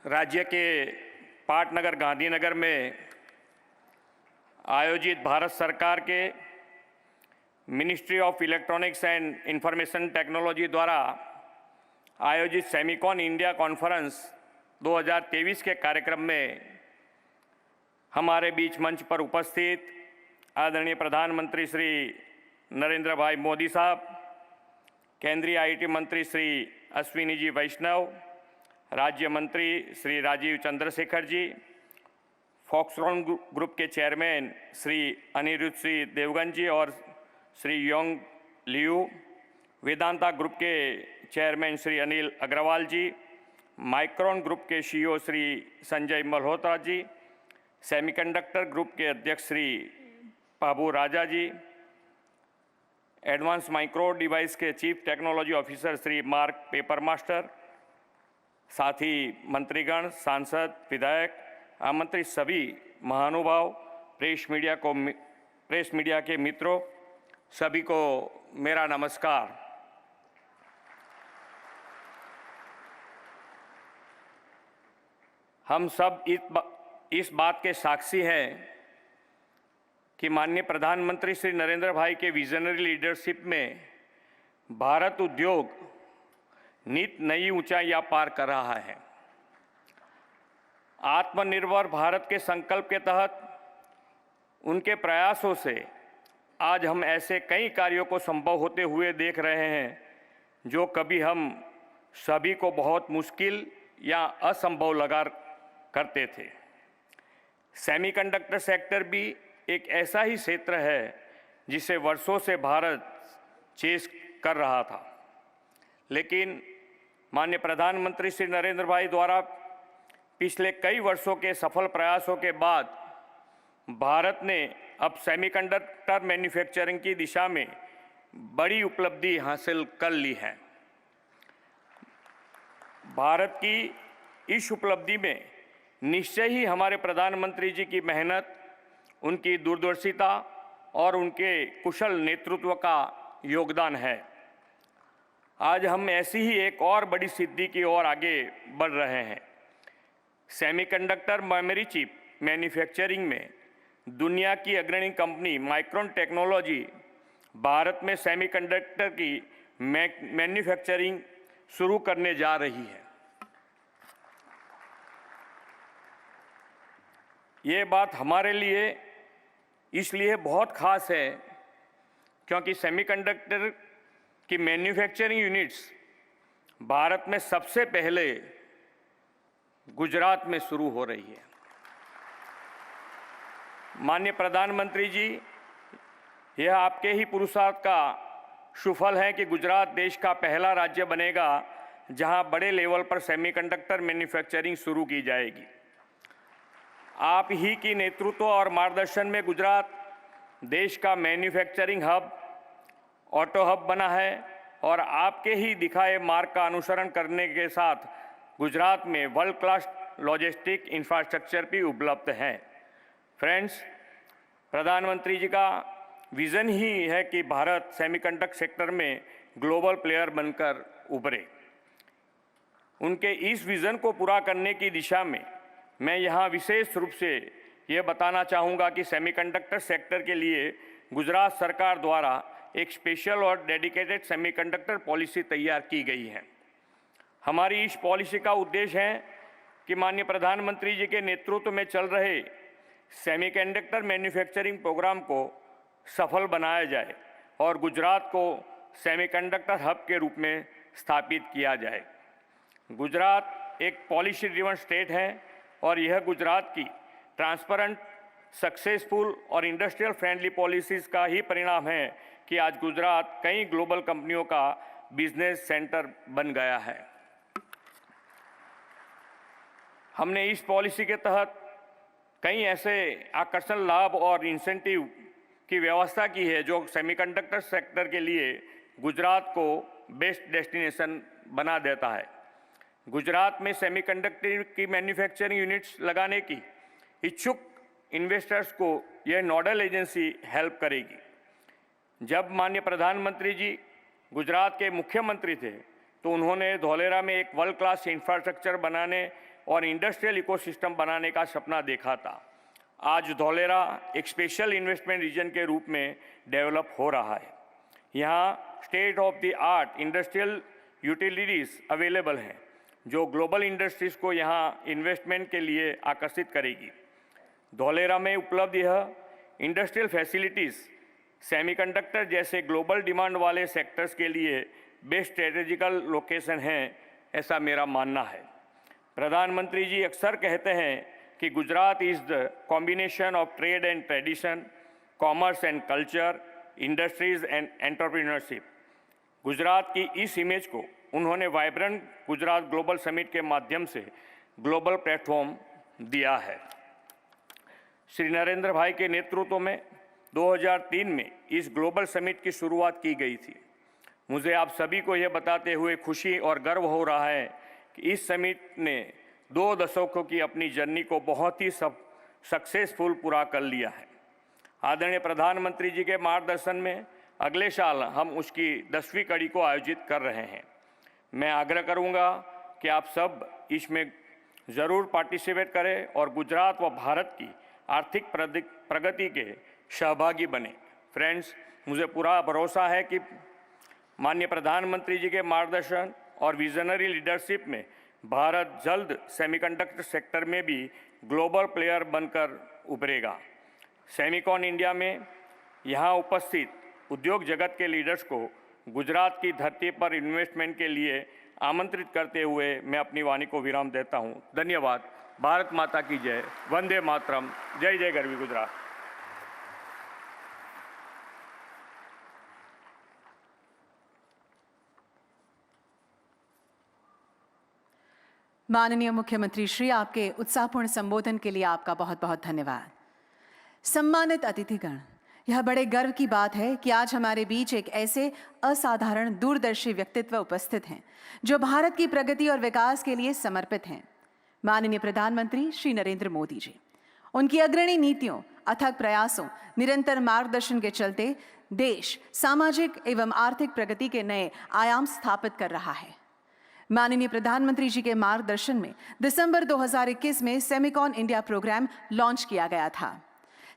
राज्य के पाटनगर गांधीनगर में आयोजित भारत सरकार के ministry of electronics and information technology द्वारा आयोजित सेमिकॉन इंडिया कॉन्फ्रेंस 2023 के कार्यक्रम में हमारे बीच मंच पर उपस्थित आदरणीय प्रधानमंत्री श्री नरेंद्र भाई मोदी साहब, केंद्रीय आईटी मंत्री श्री अश्विनी जी वैष्णव, राज्य मंत्री श्री राजीव चंद्रशेखर जी, फॉक्सकॉन ग्रुप के चेयरमैन श्री अनिरुद्ध सिंह देवगन जी और Shri Yong Liu, Vedanta group के चेयरमैन श्री अनिल अग्रवाल जी, माइक्रोन ग्रुप के CEO Shri Sanjay Malhotra ji, semiconductor group के अध्यक्ष श्री बाबू राजा जी, एडवांस माइक्रो डिवाइस के chief technology officer Shri mark paper master, साथ ही मंत्रीगण, सांसद, विधायक, आमंत्रित सभी महानुभाव, प्रेस मीडिया के मित्रों, सभी को मेरा नमस्कार। हम सब इस बात के साक्षी हैं कि माननीय प्रधानमंत्री श्री नरेंद्र भाई के विजनरी लीडरशिप में भारत उद्योग नित नई ऊंचाइयां पार कर रहा है। आत्मनिर्भर भारत के संकल्प के तहत उनके प्रयासों से आज हम ऐसे कई कार्यों को संभव होते हुए देख रहे हैं जो कभी हम सभी को बहुत मुश्किल या असंभव लगा करते थे। सेमीकंडक्टर सेक्टर भी एक ऐसा ही क्षेत्र है जिसे वर्षों से भारत चेस कर रहा था, लेकिन माननीय प्रधानमंत्री श्री नरेंद्र भाई द्वारा पिछले कई वर्षों के सफल प्रयासों के बाद भारत ने अब सेमीकंडक्टर मैन्युफैक्चरिंग की दिशा में बड़ी उपलब्धि हासिल कर ली है। भारत की इस उपलब्धि में निश्चय ही हमारे प्रधानमंत्री जी की मेहनत, उनकी दूरदर्शिता और उनके कुशल नेतृत्व का योगदान है। आज हम ऐसी ही एक और बड़ी सिद्धि की ओर आगे बढ़ रहे हैं। सेमीकंडक्टर मेमोरी चिप मैन्युफैक्चरिंग में दुनिया की अग्रणी कंपनी माइक्रोन टेक्नोलॉजी भारत में सेमीकंडक्टर की मैन्युफैक्चरिंग शुरू करने जा रही है। ये बात हमारे लिए इसलिए बहुत खास है क्योंकि सेमीकंडक्टर की मैन्युफैक्चरिंग यूनिट्स भारत में सबसे पहले गुजरात में शुरू हो रही है। माननीय प्रधानमंत्री जी, यह आपके ही पुरुषार्थ का सुफल है कि गुजरात देश का पहला राज्य बनेगा जहां बड़े लेवल पर सेमीकंडक्टर मैन्युफैक्चरिंग शुरू की जाएगी। आप ही की नेतृत्व और मार्गदर्शन में गुजरात देश का मैन्युफैक्चरिंग हब, ऑटो हब बना है और आपके ही दिखाए मार्ग का अनुसरण करने के साथ गुजरात में वर्ल्ड क्लास लॉजिस्टिक इंफ्रास्ट्रक्चर भी उपलब्ध है। फ्रेंड्स, प्रधानमंत्री जी का विज़न ही है कि भारत सेमीकंडक्टर सेक्टर में ग्लोबल प्लेयर बनकर उभरे। उनके इस विज़न को पूरा करने की दिशा में मैं यहाँ विशेष रूप से ये बताना चाहूँगा कि सेमीकंडक्टर सेक्टर के लिए गुजरात सरकार द्वारा एक स्पेशल और डेडिकेटेड सेमीकंडक्टर पॉलिसी तैयार की गई है। हमारी इस पॉलिसी का उद्देश्य है कि माननीय प्रधानमंत्री जी के नेतृत्व में चल रहे सेमीकंडक्टर मैन्युफैक्चरिंग प्रोग्राम को सफल बनाया जाए और गुजरात को सेमीकंडक्टर हब के रूप में स्थापित किया जाए। गुजरात एक पॉलिसी ड्रिवन स्टेट है और यह गुजरात की ट्रांसपेरेंट, सक्सेसफुल और इंडस्ट्रियल फ्रेंडली पॉलिसीज़ का ही परिणाम है कि आज गुजरात कई ग्लोबल कंपनियों का बिजनेस सेंटर बन गया है। हमने इस पॉलिसी के तहत कई ऐसे आकर्षण लाभ और इंसेंटिव की व्यवस्था की है जो सेमीकंडक्टर सेक्टर के लिए गुजरात को बेस्ट डेस्टिनेशन बना देता है। गुजरात में सेमीकंडक्टर की मैन्युफैक्चरिंग यूनिट्स लगाने की इच्छुक इन्वेस्टर्स को यह नोडल एजेंसी हेल्प करेगी। जब माननीय प्रधानमंत्री जी गुजरात के मुख्यमंत्री थे तो उन्होंने धौलेरा में एक वर्ल्ड क्लास इंफ्रास्ट्रक्चर बनाने और इंडस्ट्रियल इकोसिस्टम बनाने का सपना देखा था। आज धौलेरा एक स्पेशल इन्वेस्टमेंट रीजन के रूप में डेवलप हो रहा है। यहाँ state of the art industrial utilities available हैं जो ग्लोबल इंडस्ट्रीज़ को यहाँ इन्वेस्टमेंट के लिए आकर्षित करेगी। धौलेरा में उपलब्ध यह इंडस्ट्रियल फैसिलिटीज़ सेमीकंडक्टर जैसे ग्लोबल डिमांड वाले सेक्टर्स के लिए बेस्ट स्ट्रेटेजिकल लोकेशन हैं, ऐसा मेरा मानना है। प्रधानमंत्री जी अक्सर कहते हैं कि Gujarat is the combination of trade and tradition, commerce and culture, industries and entrepreneurship. Gujarat की इस इमेज को उन्होंने वाइब्रेंट गुजरात ग्लोबल समिट के माध्यम से ग्लोबल प्लेटफॉर्म दिया है। श्री नरेंद्र भाई के नेतृत्व में 2003 में इस ग्लोबल समिट की शुरुआत की गई थी। मुझे आप सभी को यह बताते हुए खुशी और गर्व हो रहा है कि इस समिट ने 2 दशकों की अपनी जर्नी को बहुत ही सक्सेसफुल पूरा कर लिया है। आदरणीय प्रधानमंत्री जी के मार्गदर्शन में अगले साल हम उसकी 10वीं कड़ी को आयोजित कर रहे हैं। मैं आग्रह करूंगा कि आप सब इसमें ज़रूर पार्टिसिपेट करें और गुजरात व भारत की आर्थिक प्रगति के सहभागी बने। फ्रेंड्स, मुझे पूरा भरोसा है कि माननीय प्रधानमंत्री जी के मार्गदर्शन और विजनरी लीडरशिप में भारत जल्द सेमीकंडक्टर सेक्टर में भी ग्लोबल प्लेयर बनकर उभरेगा। सेमिकॉन इंडिया में यहाँ उपस्थित उद्योग जगत के लीडर्स को गुजरात की धरती पर इन्वेस्टमेंट के लिए आमंत्रित करते हुए मैं अपनी वाणी को विराम देता हूँ। धन्यवाद। भारत माता की जय। वंदे मातरम। जय जय गरवी गुजरात। माननीय मुख्यमंत्री श्री, आपके उत्साहपूर्ण संबोधन के लिए आपका बहुत बहुत धन्यवाद। सम्मानित अतिथिगण, यह बड़े गर्व की बात है कि आज हमारे बीच एक ऐसे असाधारण दूरदर्शी व्यक्तित्व उपस्थित हैं जो भारत की प्रगति और विकास के लिए समर्पित हैं। माननीय प्रधानमंत्री श्री नरेंद्र मोदी जी, उनकी अग्रणी नीतियों, अथक प्रयासों, निरंतर मार्गदर्शन के चलते देश सामाजिक एवं आर्थिक प्रगति के नए आयाम स्थापित कर रहा है। माननीय प्रधानमंत्री जी के मार्गदर्शन में दिसंबर 2021 में सेमिकॉन इंडिया प्रोग्राम लॉन्च किया गया था।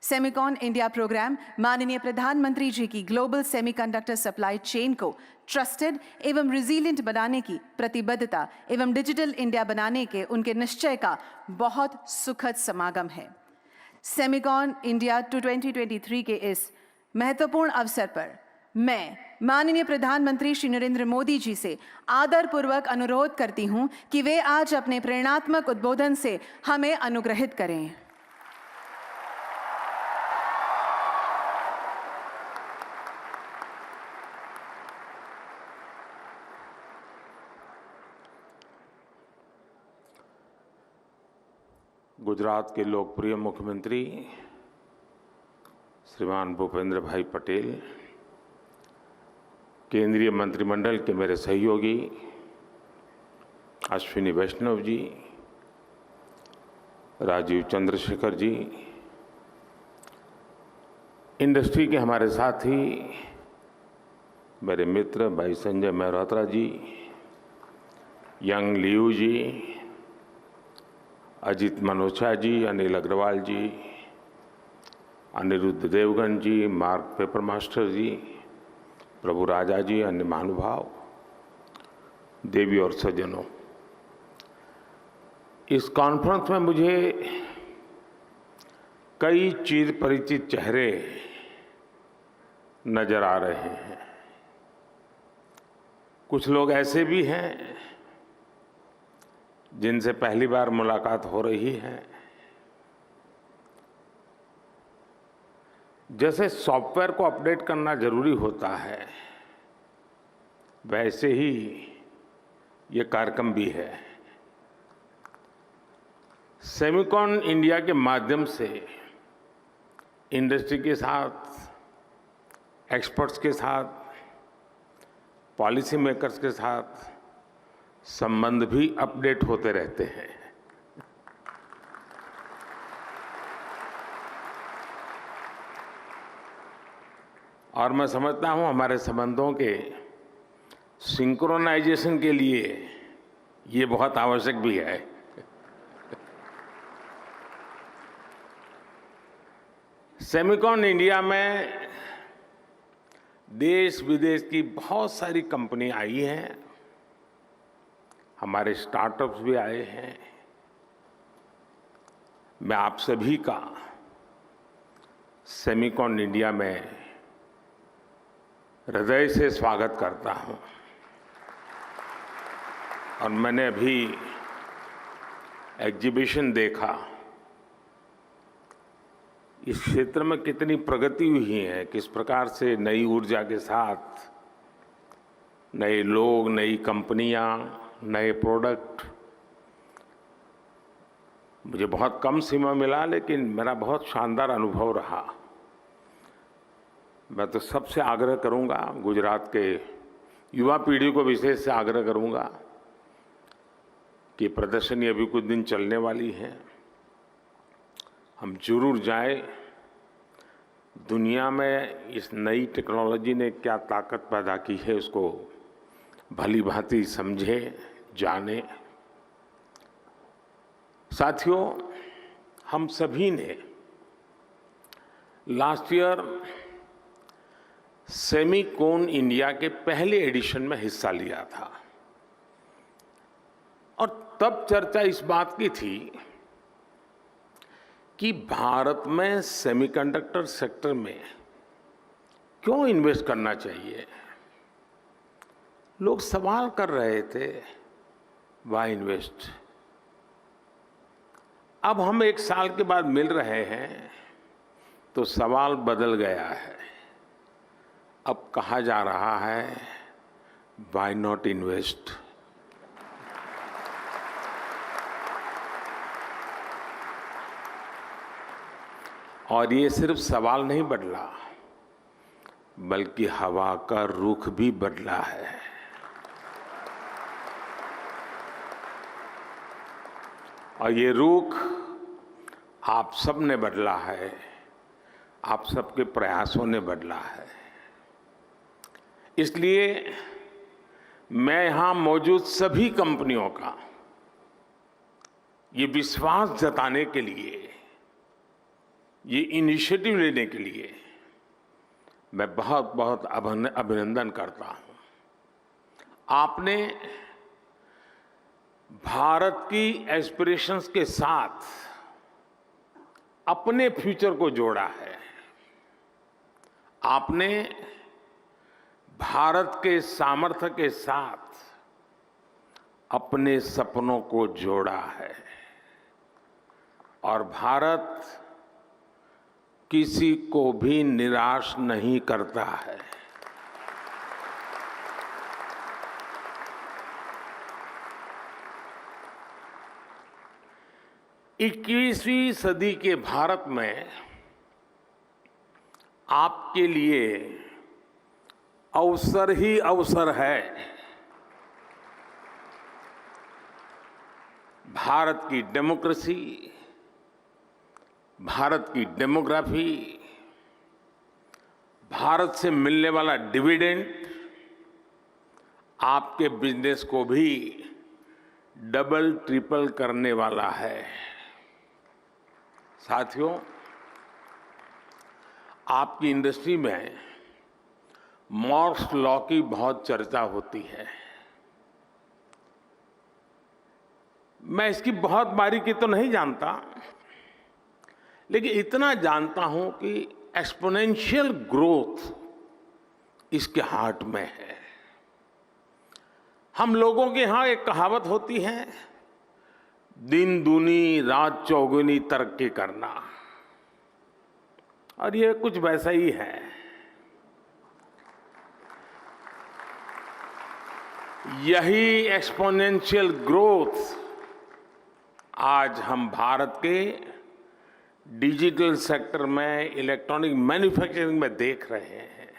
सेमिकॉन इंडिया प्रोग्राम माननीय प्रधानमंत्री जी की ग्लोबल सेमीकंडक्टर सप्लाई चेन को ट्रस्टेड एवं रिजिलिएंट बनाने की प्रतिबद्धता एवं डिजिटल इंडिया बनाने के उनके निश्चय का बहुत सुखद समागम है। सेमिकॉन इंडिया 2023 के इस महत्वपूर्ण अवसर पर मैं माननीय प्रधानमंत्री श्री नरेंद्र मोदी जी से आदरपूर्वक अनुरोध करती हूं कि वे आज अपने प्रेरणात्मक उद्बोधन से हमें अनुग्रहित करें। गुजरात के लोकप्रिय मुख्यमंत्री श्रीमान भूपेंद्र भाई पटेल, केंद्रीय मंत्रिमंडल के मेरे सहयोगी अश्विनी वैष्णव जी, राजीव चंद्रशेखर जी, इंडस्ट्री के हमारे साथी मेरे मित्र भाई संजय मेहरोत्रा जी, यंग लियू जी, अजित मनोचा जी, अनिल अग्रवाल जी, अनिरुद्ध देवगन जी, मार्क पेपर मास्टर जी, प्रभु राजा जी, अन्य महानुभाव, देवी और सज्जनों, इस कॉन्फ्रेंस में मुझे कई चिर परिचित चेहरे नजर आ रहे हैं। कुछ लोग ऐसे भी हैं जिनसे पहली बार मुलाकात हो रही है। जैसे सॉफ्टवेयर को अपडेट करना जरूरी होता है, वैसे ही ये कार्यक्रम भी है। सेमिकॉन इंडिया के माध्यम से इंडस्ट्री के साथ, एक्सपर्ट्स के साथ, पॉलिसी मेकर्स के साथ संबंध भी अपडेट होते रहते हैं। और मैं समझता हूं हमारे संबंधों के सिंक्रोनाइजेशन के लिए ये बहुत आवश्यक भी है। सेमिकॉन इंडिया में देश विदेश की बहुत सारी कंपनी आई हैं, हमारे स्टार्टअप्स भी आए हैं। मैं आप सभी का सेमिकॉन इंडिया में हृदय से स्वागत करता हूं। और मैंने अभी एग्जीबिशन देखा, इस क्षेत्र में कितनी प्रगति हुई है, किस प्रकार से नई ऊर्जा के साथ नए लोग, नई कंपनियां, नए प्रोडक्ट। मुझे बहुत कम समय मिला, लेकिन मेरा बहुत शानदार अनुभव रहा। मैं तो सबसे आग्रह करूंगा, गुजरात के युवा पीढ़ी को विशेष से आग्रह करूंगा कि प्रदर्शनी अभी कुछ दिन चलने वाली है, हम जरूर जाएं। दुनिया में इस नई टेक्नोलॉजी ने क्या ताकत पैदा की है उसको भली भांति समझें, जानें। साथियों, हम सभी ने लास्ट ईयर सेमीकॉन इंडिया के पहले एडिशन में हिस्सा लिया था और तब चर्चा इस बात की थी कि भारत में सेमीकंडक्टर सेक्टर में क्यों इन्वेस्ट करना चाहिए। लोग सवाल कर रहे थे, वाई इन्वेस्ट। अब हम 1 साल के बाद मिल रहे हैं तो सवाल बदल गया है। अब कहा जा रहा है, वाई नॉट इन्वेस्ट। और ये सिर्फ सवाल नहीं बदला, बल्कि हवा का रुख भी बदला है। और ये रुख आप सब ने बदला है, आप सबके प्रयासों ने बदला है। इसलिए मैं यहां मौजूद सभी कंपनियों का ये विश्वास जताने के लिए, ये इनिशिएटिव लेने के लिए मैं बहुत बहुत अभिनंदन करता हूं। आपने भारत की एस्पिरेशंस के साथ अपने फ्यूचर को जोड़ा है। आपने भारत के सामर्थ्य के साथ अपने सपनों को जोड़ा है। और भारत किसी को भी निराश नहीं करता है। इक्कीसवीं सदी के भारत में आपके लिए अवसर ही अवसर है। भारत की डेमोक्रेसी, भारत की डेमोग्राफी, भारत से मिलने वाला डिविडेंड आपके बिजनेस को भी डबल ट्रिपल करने वाला है। साथियों, आपकी इंडस्ट्री में मॉर्स लॉ की बहुत चर्चा होती है। मैं इसकी बहुत बारीकी तो नहीं जानता, लेकिन इतना जानता हूं कि एक्सपोनेंशियल ग्रोथ इसके हार्ट में है। हम लोगों के यहां एक कहावत होती है, दिन दूनी रात चौगुनी तरक्की करना, और ये कुछ वैसा ही है। यही एक्सपोनेंशियल ग्रोथ आज हम भारत के डिजिटल सेक्टर में, इलेक्ट्रॉनिक मैन्युफैक्चरिंग में देख रहे हैं।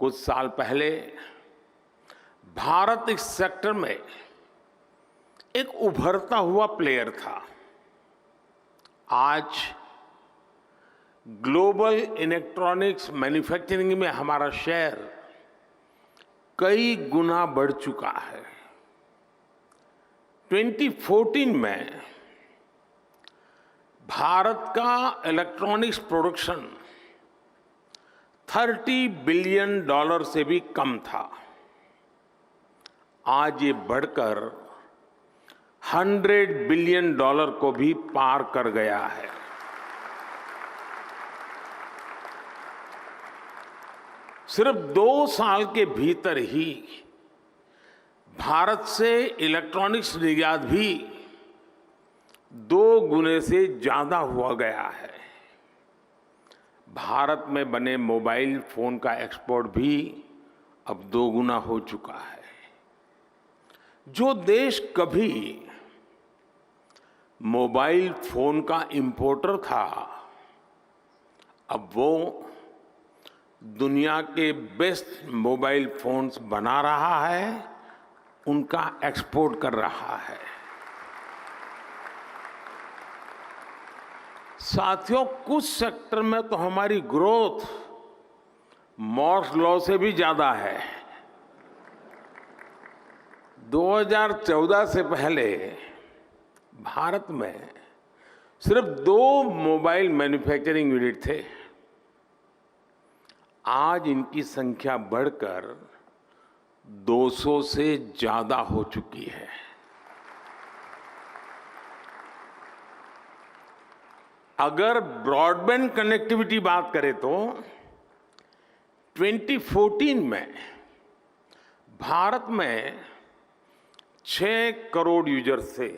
कुछ साल पहले भारत इस सेक्टर में एक उभरता हुआ प्लेयर था। आज ग्लोबल इलेक्ट्रॉनिक्स मैन्युफैक्चरिंग में हमारा शेयर कई गुना बढ़ चुका है। 2014 में भारत का इलेक्ट्रॉनिक्स प्रोडक्शन $30 बिलियन से भी कम था। आज ये बढ़कर $100 बिलियन को भी पार कर गया है। सिर्फ 2 साल के भीतर ही भारत से इलेक्ट्रॉनिक्स निर्यात भी 2 गुने से ज्यादा हुआ गया है। भारत में बने मोबाइल फोन का एक्सपोर्ट भी अब दोगुना हो चुका है। जो देश कभी मोबाइल फोन का इंपोर्टर था, अब वो दुनिया के बेस्ट मोबाइल फोन्स बना रहा है, उनका एक्सपोर्ट कर रहा है। साथियों, कुछ सेक्टर में तो हमारी ग्रोथ मॉर्स लॉ से भी ज्यादा है। 2014 से पहले भारत में सिर्फ 2 मोबाइल मैन्युफैक्चरिंग यूनिट थे। आज इनकी संख्या बढ़कर 200 से ज्यादा हो चुकी है। अगर ब्रॉडबैंड कनेक्टिविटी बात करें तो 2014 में भारत में 6 करोड़ यूजर्स थे।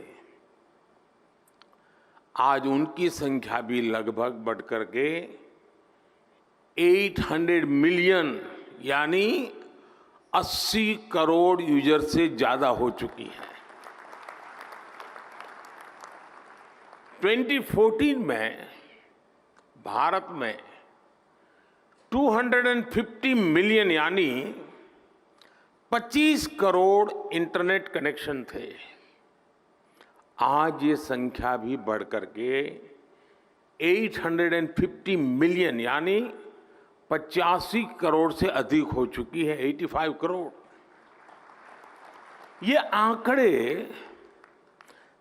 आज उनकी संख्या भी लगभग बढ़कर के 800 मिलियन यानी 80 करोड़ यूजर से ज्यादा हो चुकी है। 2014 में भारत में 250 मिलियन यानी 25 करोड़ इंटरनेट कनेक्शन थे। आज ये संख्या भी बढ़कर के 850 मिलियन यानी 85 करोड़ से अधिक हो चुकी है, 85 करोड़। ये आंकड़े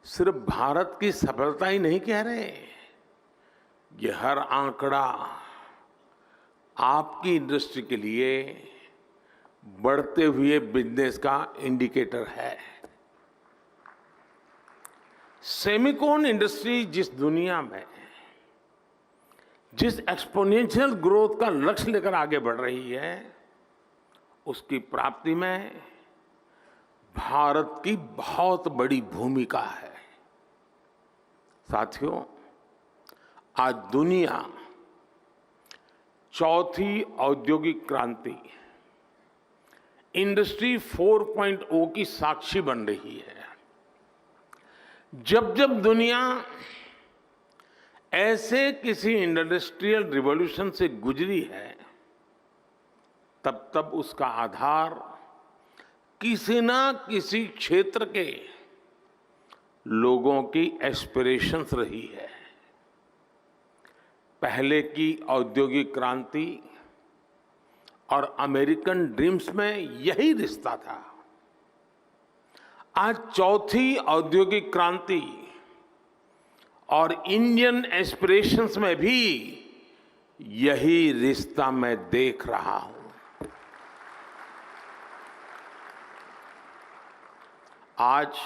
सिर्फ भारत की सफलता ही नहीं कह रहे, ये हर आंकड़ा आपकी इंडस्ट्री के लिए बढ़ते हुए बिजनेस का इंडिकेटर है। सेमिकॉन इंडस्ट्री जिस दुनिया में जिस एक्सपोनेंशियल ग्रोथ का लक्ष्य लेकर आगे बढ़ रही है, उसकी प्राप्ति में भारत की बहुत बड़ी भूमिका है। साथियों, आज दुनिया चौथी औद्योगिक क्रांति इंडस्ट्री 4.0 की साक्षी बन रही है। जब जब दुनिया ऐसे किसी इंडस्ट्रियल रिवॉल्यूशन से गुजरी है, तब तब उसका आधार किसी ना किसी क्षेत्र के लोगों की एस्पिरेशंस रही है। पहले की औद्योगिक क्रांति और अमेरिकन ड्रीम्स में यही रिश्ता था। आज चौथी औद्योगिक क्रांति और इंडियन एस्पिरेशंस में भी यही रिश्ता मैं देख रहा हूं। आज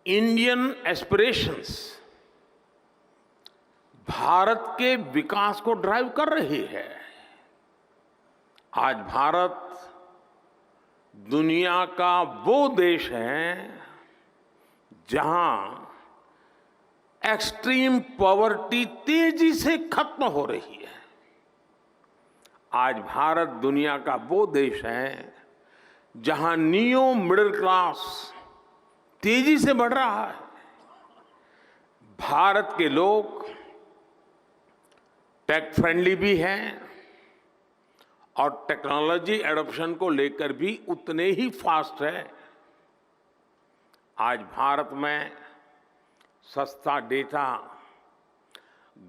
इंडियन एस्पिरेशंस भारत के विकास को ड्राइव कर रही है। आज भारत दुनिया का वो देश है जहां एक्सट्रीम पॉवर्टी तेजी से खत्म हो रही है। आज भारत दुनिया का वो देश है जहां नियो मिडिल क्लास तेजी से बढ़ रहा है। भारत के लोग टेक फ्रेंडली भी हैं और टेक्नोलॉजी एडॉप्शन को लेकर भी उतने ही फास्ट है। आज भारत में सस्ता डेटा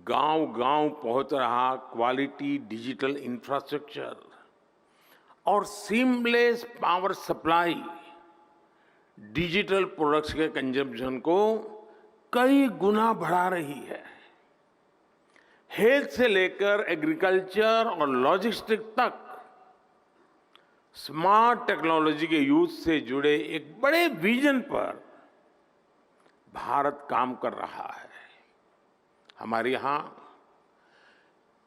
गांव-गांव पहुंच रहा, क्वालिटी डिजिटल इंफ्रास्ट्रक्चर और seamless power supply digital products के कंजम्पशन को कई गुना बढ़ा रही है। हेल्थ से लेकर एग्रीकल्चर और लॉजिस्टिक तक स्मार्ट टेक्नोलॉजी के यूज से जुड़े एक बड़े विजन पर भारत काम कर रहा है। हमारे यहां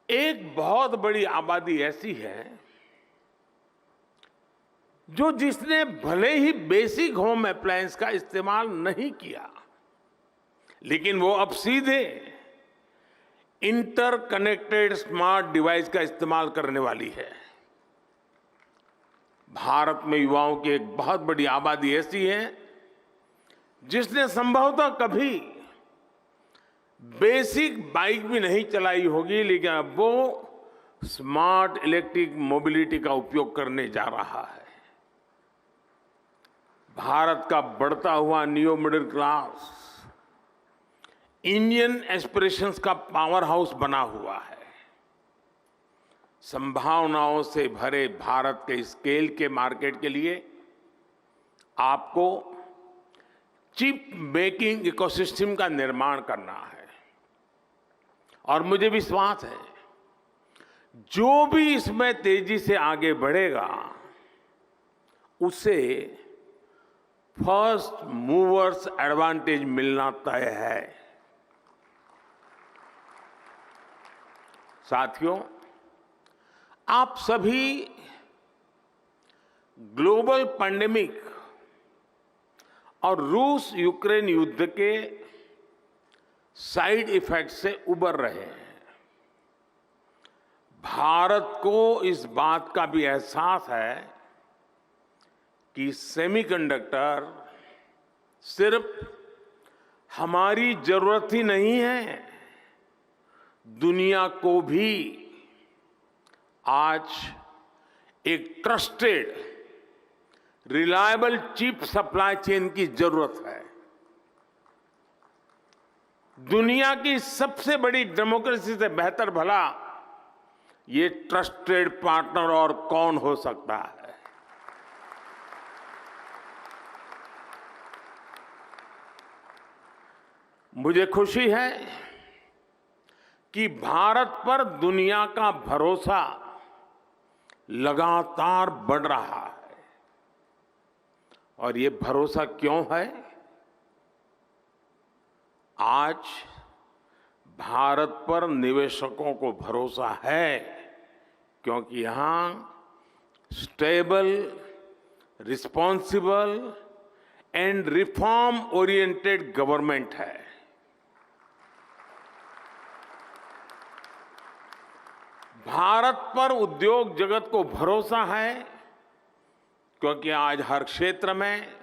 एक बहुत बड़ी आबादी ऐसी है जिसने भले ही बेसिक होम अप्लायंस का इस्तेमाल नहीं किया, लेकिन वो अब सीधे इंटरकनेक्टेड स्मार्ट डिवाइस का इस्तेमाल करने वाली है। भारत में युवाओं की एक बहुत बड़ी आबादी ऐसी है जिसने संभवतः कभी बेसिक बाइक भी नहीं चलाई होगी, लेकिन अब वो स्मार्ट इलेक्ट्रिक मोबिलिटी का उपयोग करने जा रहा है। भारत का बढ़ता हुआ new middle class Indian aspirations का पावर हाउस बना हुआ है। संभावनाओं से भरे भारत के स्केल के मार्केट के लिए आपको चिप मेकिंग इकोसिस्टम का निर्माण करना है। और मुझे विश्वास है जो भी इसमें तेजी से आगे बढ़ेगा उसे फर्स्ट मूवर्स एडवांटेज मिलना तय है। साथियों, आप सभी ग्लोबल पैंडेमिक और रूस यूक्रेन युद्ध के साइड इफेक्ट से उबर रहे हैं। भारत को इस बात का भी एहसास है कि सेमीकंडक्टर सिर्फ हमारी जरूरत ही नहीं है, दुनिया को भी आज एक trusted reliable chip supply chain की जरूरत है। दुनिया की सबसे बड़ी डेमोक्रेसी से बेहतर भला ये ट्रस्टेड पार्टनर और कौन हो सकता है। मुझे खुशी है कि भारत पर दुनिया का भरोसा लगातार बढ़ रहा है। और ये भरोसा क्यों है? आज भारत पर निवेशकों को भरोसा है क्योंकि यहां stable, responsible and reform oriented government है। भारत पर उद्योग जगत को भरोसा है क्योंकि आज हर क्षेत्र में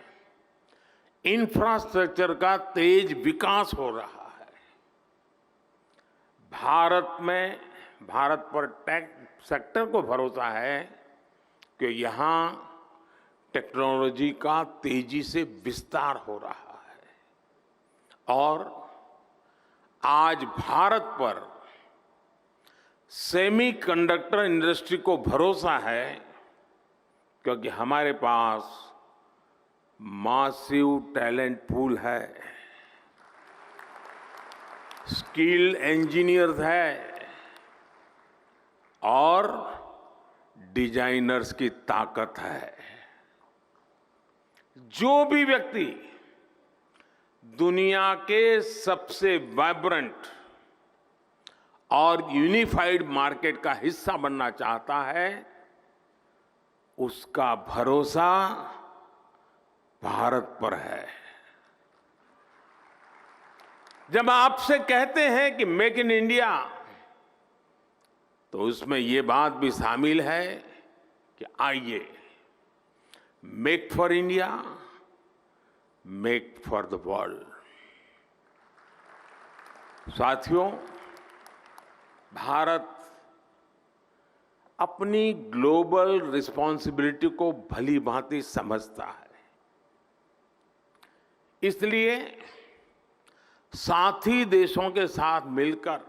इंफ्रास्ट्रक्चर का तेज विकास हो रहा है। भारत पर टेक सेक्टर को भरोसा है कि यहां टेक्नोलॉजी का तेजी से विस्तार हो रहा है। और आज भारत पर सेमीकंडक्टर इंडस्ट्री को भरोसा है क्योंकि हमारे पास मासिव टैलेंट पूल है, स्किल्ड इंजीनियर्स है और डिजाइनर्स की ताकत है। जो भी व्यक्ति दुनिया के सबसे वाइब्रेंट और यूनिफाइड मार्केट का हिस्सा बनना चाहता है, उसका भरोसा भारत पर है। जब आपसे कहते हैं कि मेक इन इंडिया, तो उसमें ये बात भी शामिल है कि आइए make for India, make for the world. साथियों, भारत अपनी ग्लोबल रिस्पॉन्सिबिलिटी को भली भांति समझता है। इसलिए साथी देशों के साथ मिलकर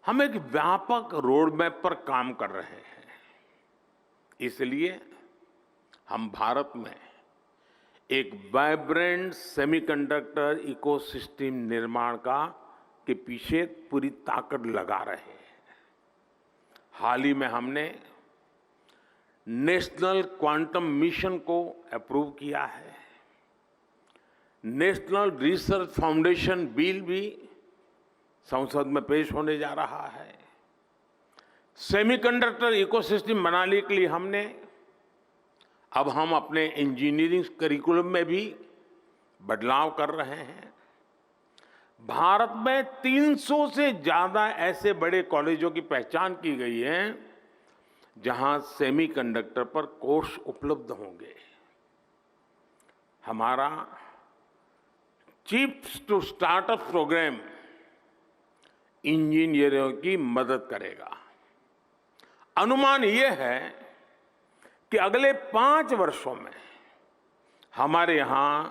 हम एक व्यापक रोड मैप पर काम कर रहे हैं। इसलिए हम भारत में एक वाइब्रेंट सेमीकंडक्टर इकोसिस्टम निर्माण के पीछे पूरी ताकत लगा रहे हैं। हाल ही में हमने नेशनल क्वांटम मिशन को अप्रूव किया है। नेशनल रिसर्च फाउंडेशन बिल भी संसद में पेश होने जा रहा है। सेमीकंडक्टर इकोसिस्टम बनाने के लिए हम अपने इंजीनियरिंग करिकुलम में भी बदलाव कर रहे हैं। भारत में 300 से ज्यादा ऐसे बड़े कॉलेजों की पहचान की गई है जहां सेमीकंडक्टर पर कोर्स उपलब्ध होंगे। हमारा चिप्स टू स्टार्टअप प्रोग्राम इंजीनियरों की मदद करेगा। अनुमान यह है कि अगले 5 वर्षों में हमारे यहां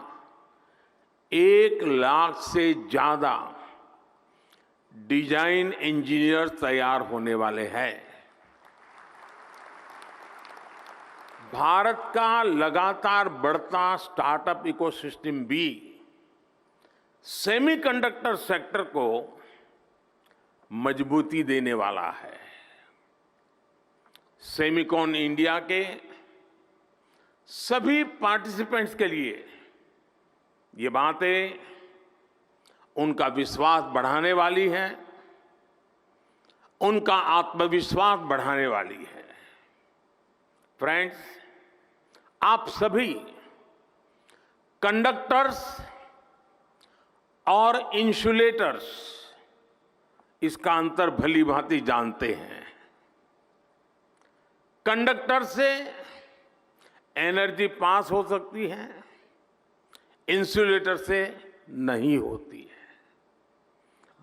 1 लाख से ज्यादा डिजाइन इंजीनियर तैयार होने वाले हैं। भारत का लगातार बढ़ता स्टार्टअप इकोसिस्टम भी सेमीकंडक्टर सेक्टर को मजबूती देने वाला है। सेमिकॉन इंडिया के सभी पार्टिसिपेंट्स के लिए ये बातें उनका विश्वास बढ़ाने वाली हैं, उनका आत्मविश्वास बढ़ाने वाली है। फ्रेंड्स, आप सभी कंडक्टर्स और इंसुलेटर्स इसका अंतर भली भांति जानते हैं। कंडक्टर से एनर्जी पास हो सकती है, इंसुलेटर से नहीं होती है।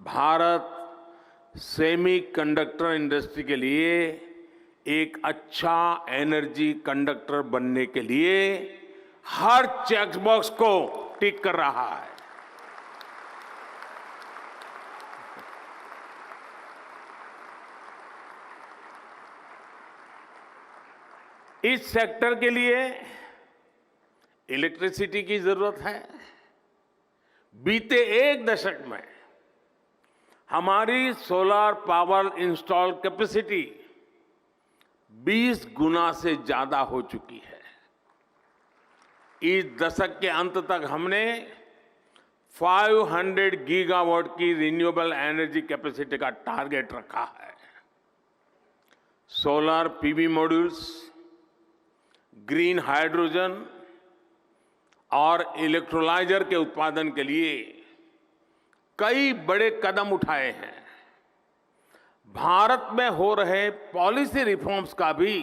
भारत सेमीकंडक्टर इंडस्ट्री के लिए एक अच्छा एनर्जी कंडक्टर बनने के लिए हर चेक बॉक्स को टिक कर रहा है। इस सेक्टर के लिए इलेक्ट्रिसिटी की जरूरत है। बीते 1 दशक में हमारी सोलर पावर इंस्टॉल कैपेसिटी 20 गुना से ज्यादा हो चुकी है। इस दशक के अंत तक हमने 500 गीगावाट की रिन्यूएबल एनर्जी कैपेसिटी का टारगेट रखा है। Solar PV modules, green hydrogen और इलेक्ट्रोलाइजर के उत्पादन के लिए कई बड़े कदम उठाए हैं। भारत में हो रहे पॉलिसी रिफॉर्म्स का भी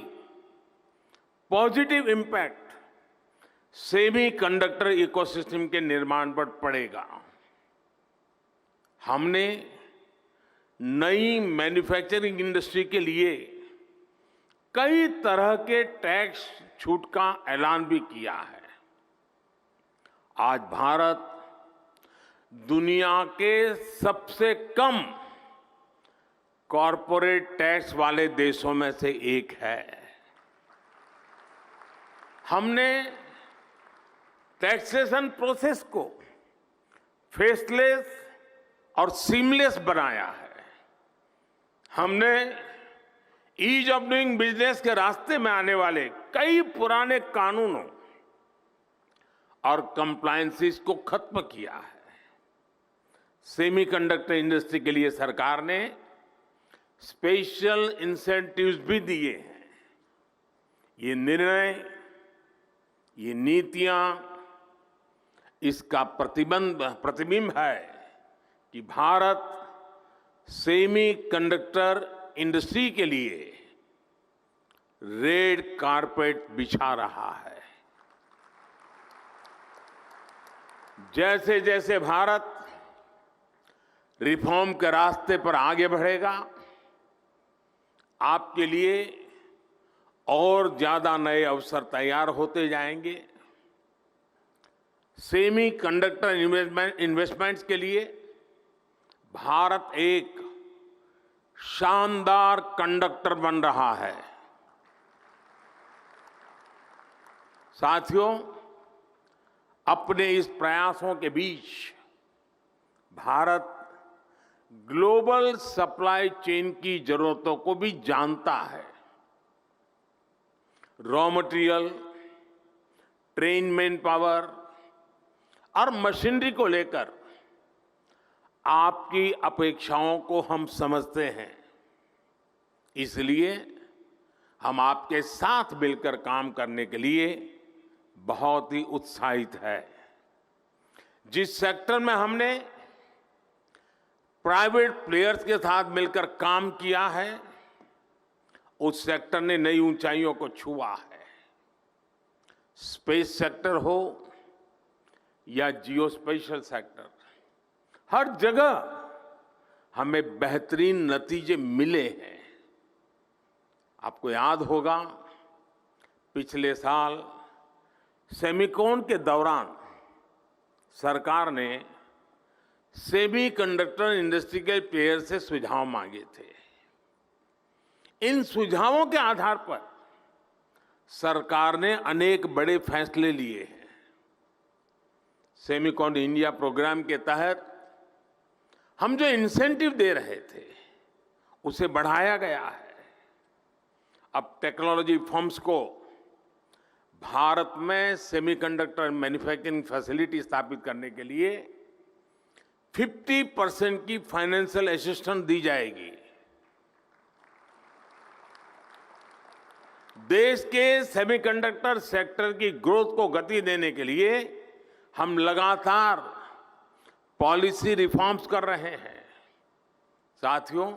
पॉजिटिव इम्पैक्ट सेमीकंडक्टर इकोसिस्टम के निर्माण पर पड़ेगा। हमने नई मैन्युफैक्चरिंग इंडस्ट्री के लिए कई तरह के टैक्स छूट का ऐलान भी किया है। आज भारत दुनिया के सबसे कम कॉरपोरेट टैक्स वाले देशों में से एक है। हमने टैक्सेशन प्रोसेस को फेसलेस और सीमलेस बनाया है। हमने ईज ऑफ डूइंग बिजनेस के रास्ते में आने वाले कई पुराने कानूनों और कंप्लायंसेस को खत्म किया है। सेमीकंडक्टर इंडस्ट्री के लिए सरकार ने स्पेशल इंसेंटिव्स भी दिए हैं। ये निर्णय, ये नीतियां इसका प्रतिबिंब है कि भारत सेमीकंडक्टर इंडस्ट्री के लिए रेड कारपेट बिछा रहा है। जैसे जैसे भारत रिफॉर्म के रास्ते पर आगे बढ़ेगा, आपके लिए और ज्यादा नए अवसर तैयार होते जाएंगे। सेमीकंडक्टर इन्वेस्टमेंट्स के लिए भारत एक शानदार कंडक्टर बन रहा है। साथियों, अपने इस प्रयासों के बीच भारत ग्लोबल सप्लाई चेन की जरूरतों को भी जानता है। Raw material, train man power और मशीनरी को लेकर आपकी अपेक्षाओं को हम समझते हैं। इसलिए हम आपके साथ मिलकर काम करने के लिए बहुत ही उत्साहित है। जिस सेक्टर में हमने प्राइवेट प्लेयर्स के साथ मिलकर काम किया है, उस सेक्टर ने नई ऊंचाइयों को छुआ है। स्पेस सेक्टर हो या जियोस्पेशल सेक्टर, हर जगह हमें बेहतरीन नतीजे मिले हैं। आपको याद होगा, पिछले साल सेमिकॉन के दौरान सरकार ने सेमीकंडक्टर इंडस्ट्री के प्लेयर से सुझाव मांगे थे। इन सुझावों के आधार पर सरकार ने अनेक बड़े फैसले लिए हैं। सेमिकॉन इंडिया प्रोग्राम के तहत हम जो इंसेंटिव दे रहे थे उसे बढ़ाया गया है। अब टेक्नोलॉजी फर्म्स को भारत में सेमीकंडक्टर मैन्युफैक्चरिंग फैसिलिटी स्थापित करने के लिए 50% की फाइनेंशियल असिस्टेंस दी जाएगी। देश के सेमीकंडक्टर सेक्टर की ग्रोथ को गति देने के लिए हम लगातार पॉलिसी रिफॉर्म्स कर रहे हैं। साथियों,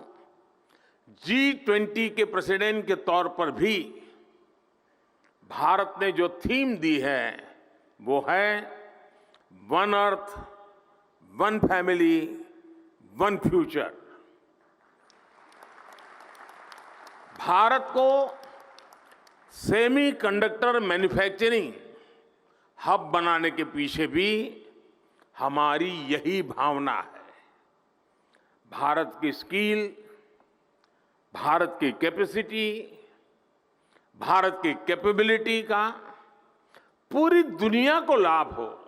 G20 के प्रेसिडेंट के तौर पर भी भारत ने जो थीम दी है वो है one earth, one family, one future. Bharat को सेमीकंडक्टर मैन्युफैक्चरिंग हब बनाने के पीछे भी हमारी यही भावना है। भारत की स्किल, भारत की कैपेसिटी, भारत की कैपेबिलिटी का पूरी दुनिया को लाभ हो,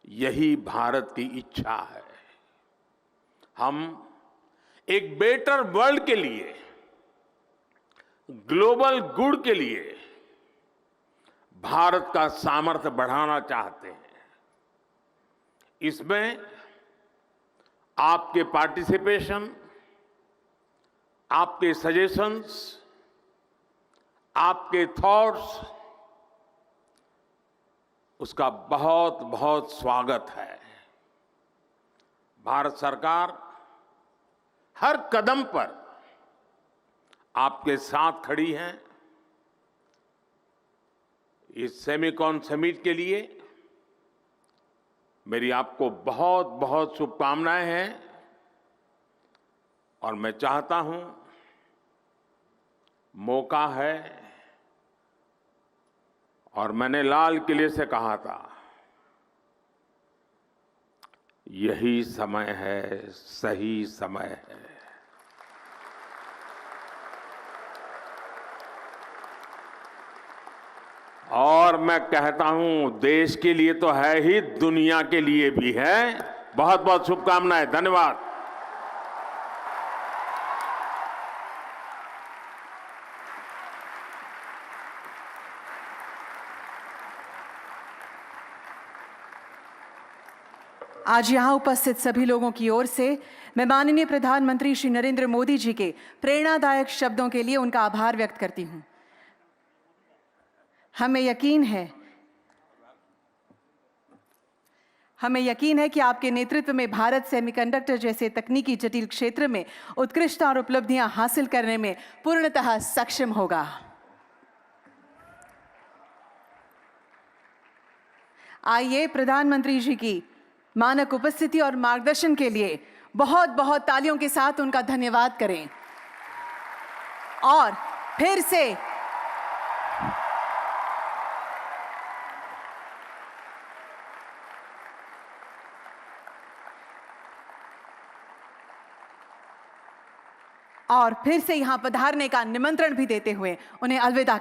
यही भारत की इच्छा है। हम एक बेटर वर्ल्ड के लिए, ग्लोबल गुड के लिए भारत का सामर्थ्य बढ़ाना चाहते हैं। इसमें आपके पार्टिसिपेशन, आपके सजेशंस, आपके थॉट्स, उसका बहुत बहुत स्वागत है। भारत सरकार हर कदम पर आपके साथ खड़ी है। इस सेमिकॉन समिट के लिए मेरी आपको बहुत बहुत शुभकामनाएं हैं और मैं चाहता हूं, मौका है, और मैंने लाल किले से कहा था, यही समय है, सही समय है। और मैं कहता हूं, देश के लिए तो है ही, दुनिया के लिए भी है। बहुत बहुत शुभकामनाएं। धन्यवाद। आज यहाँ उपस्थित सभी लोगों की ओर से मैं माननीय प्रधानमंत्री श्री नरेंद्र मोदी जी के प्रेरणादायक शब्दों के लिए उनका आभार व्यक्त करती हूँ। हमें यकीन है कि आपके नेतृत्व में भारत सेमीकंडक्टर जैसे तकनीकी जटिल क्षेत्र में उत्कृष्टता और उपलब्धियां हासिल करने में पूर्णतः सक्षम होगा। आइए प्रधानमंत्री जी की मानक उपस्थिति और मार्गदर्शन के लिए बहुत बहुत तालियों के साथ उनका धन्यवाद करें। और फिर से यहां पधारने का निमंत्रण भी देते हुए उन्हें अलविदा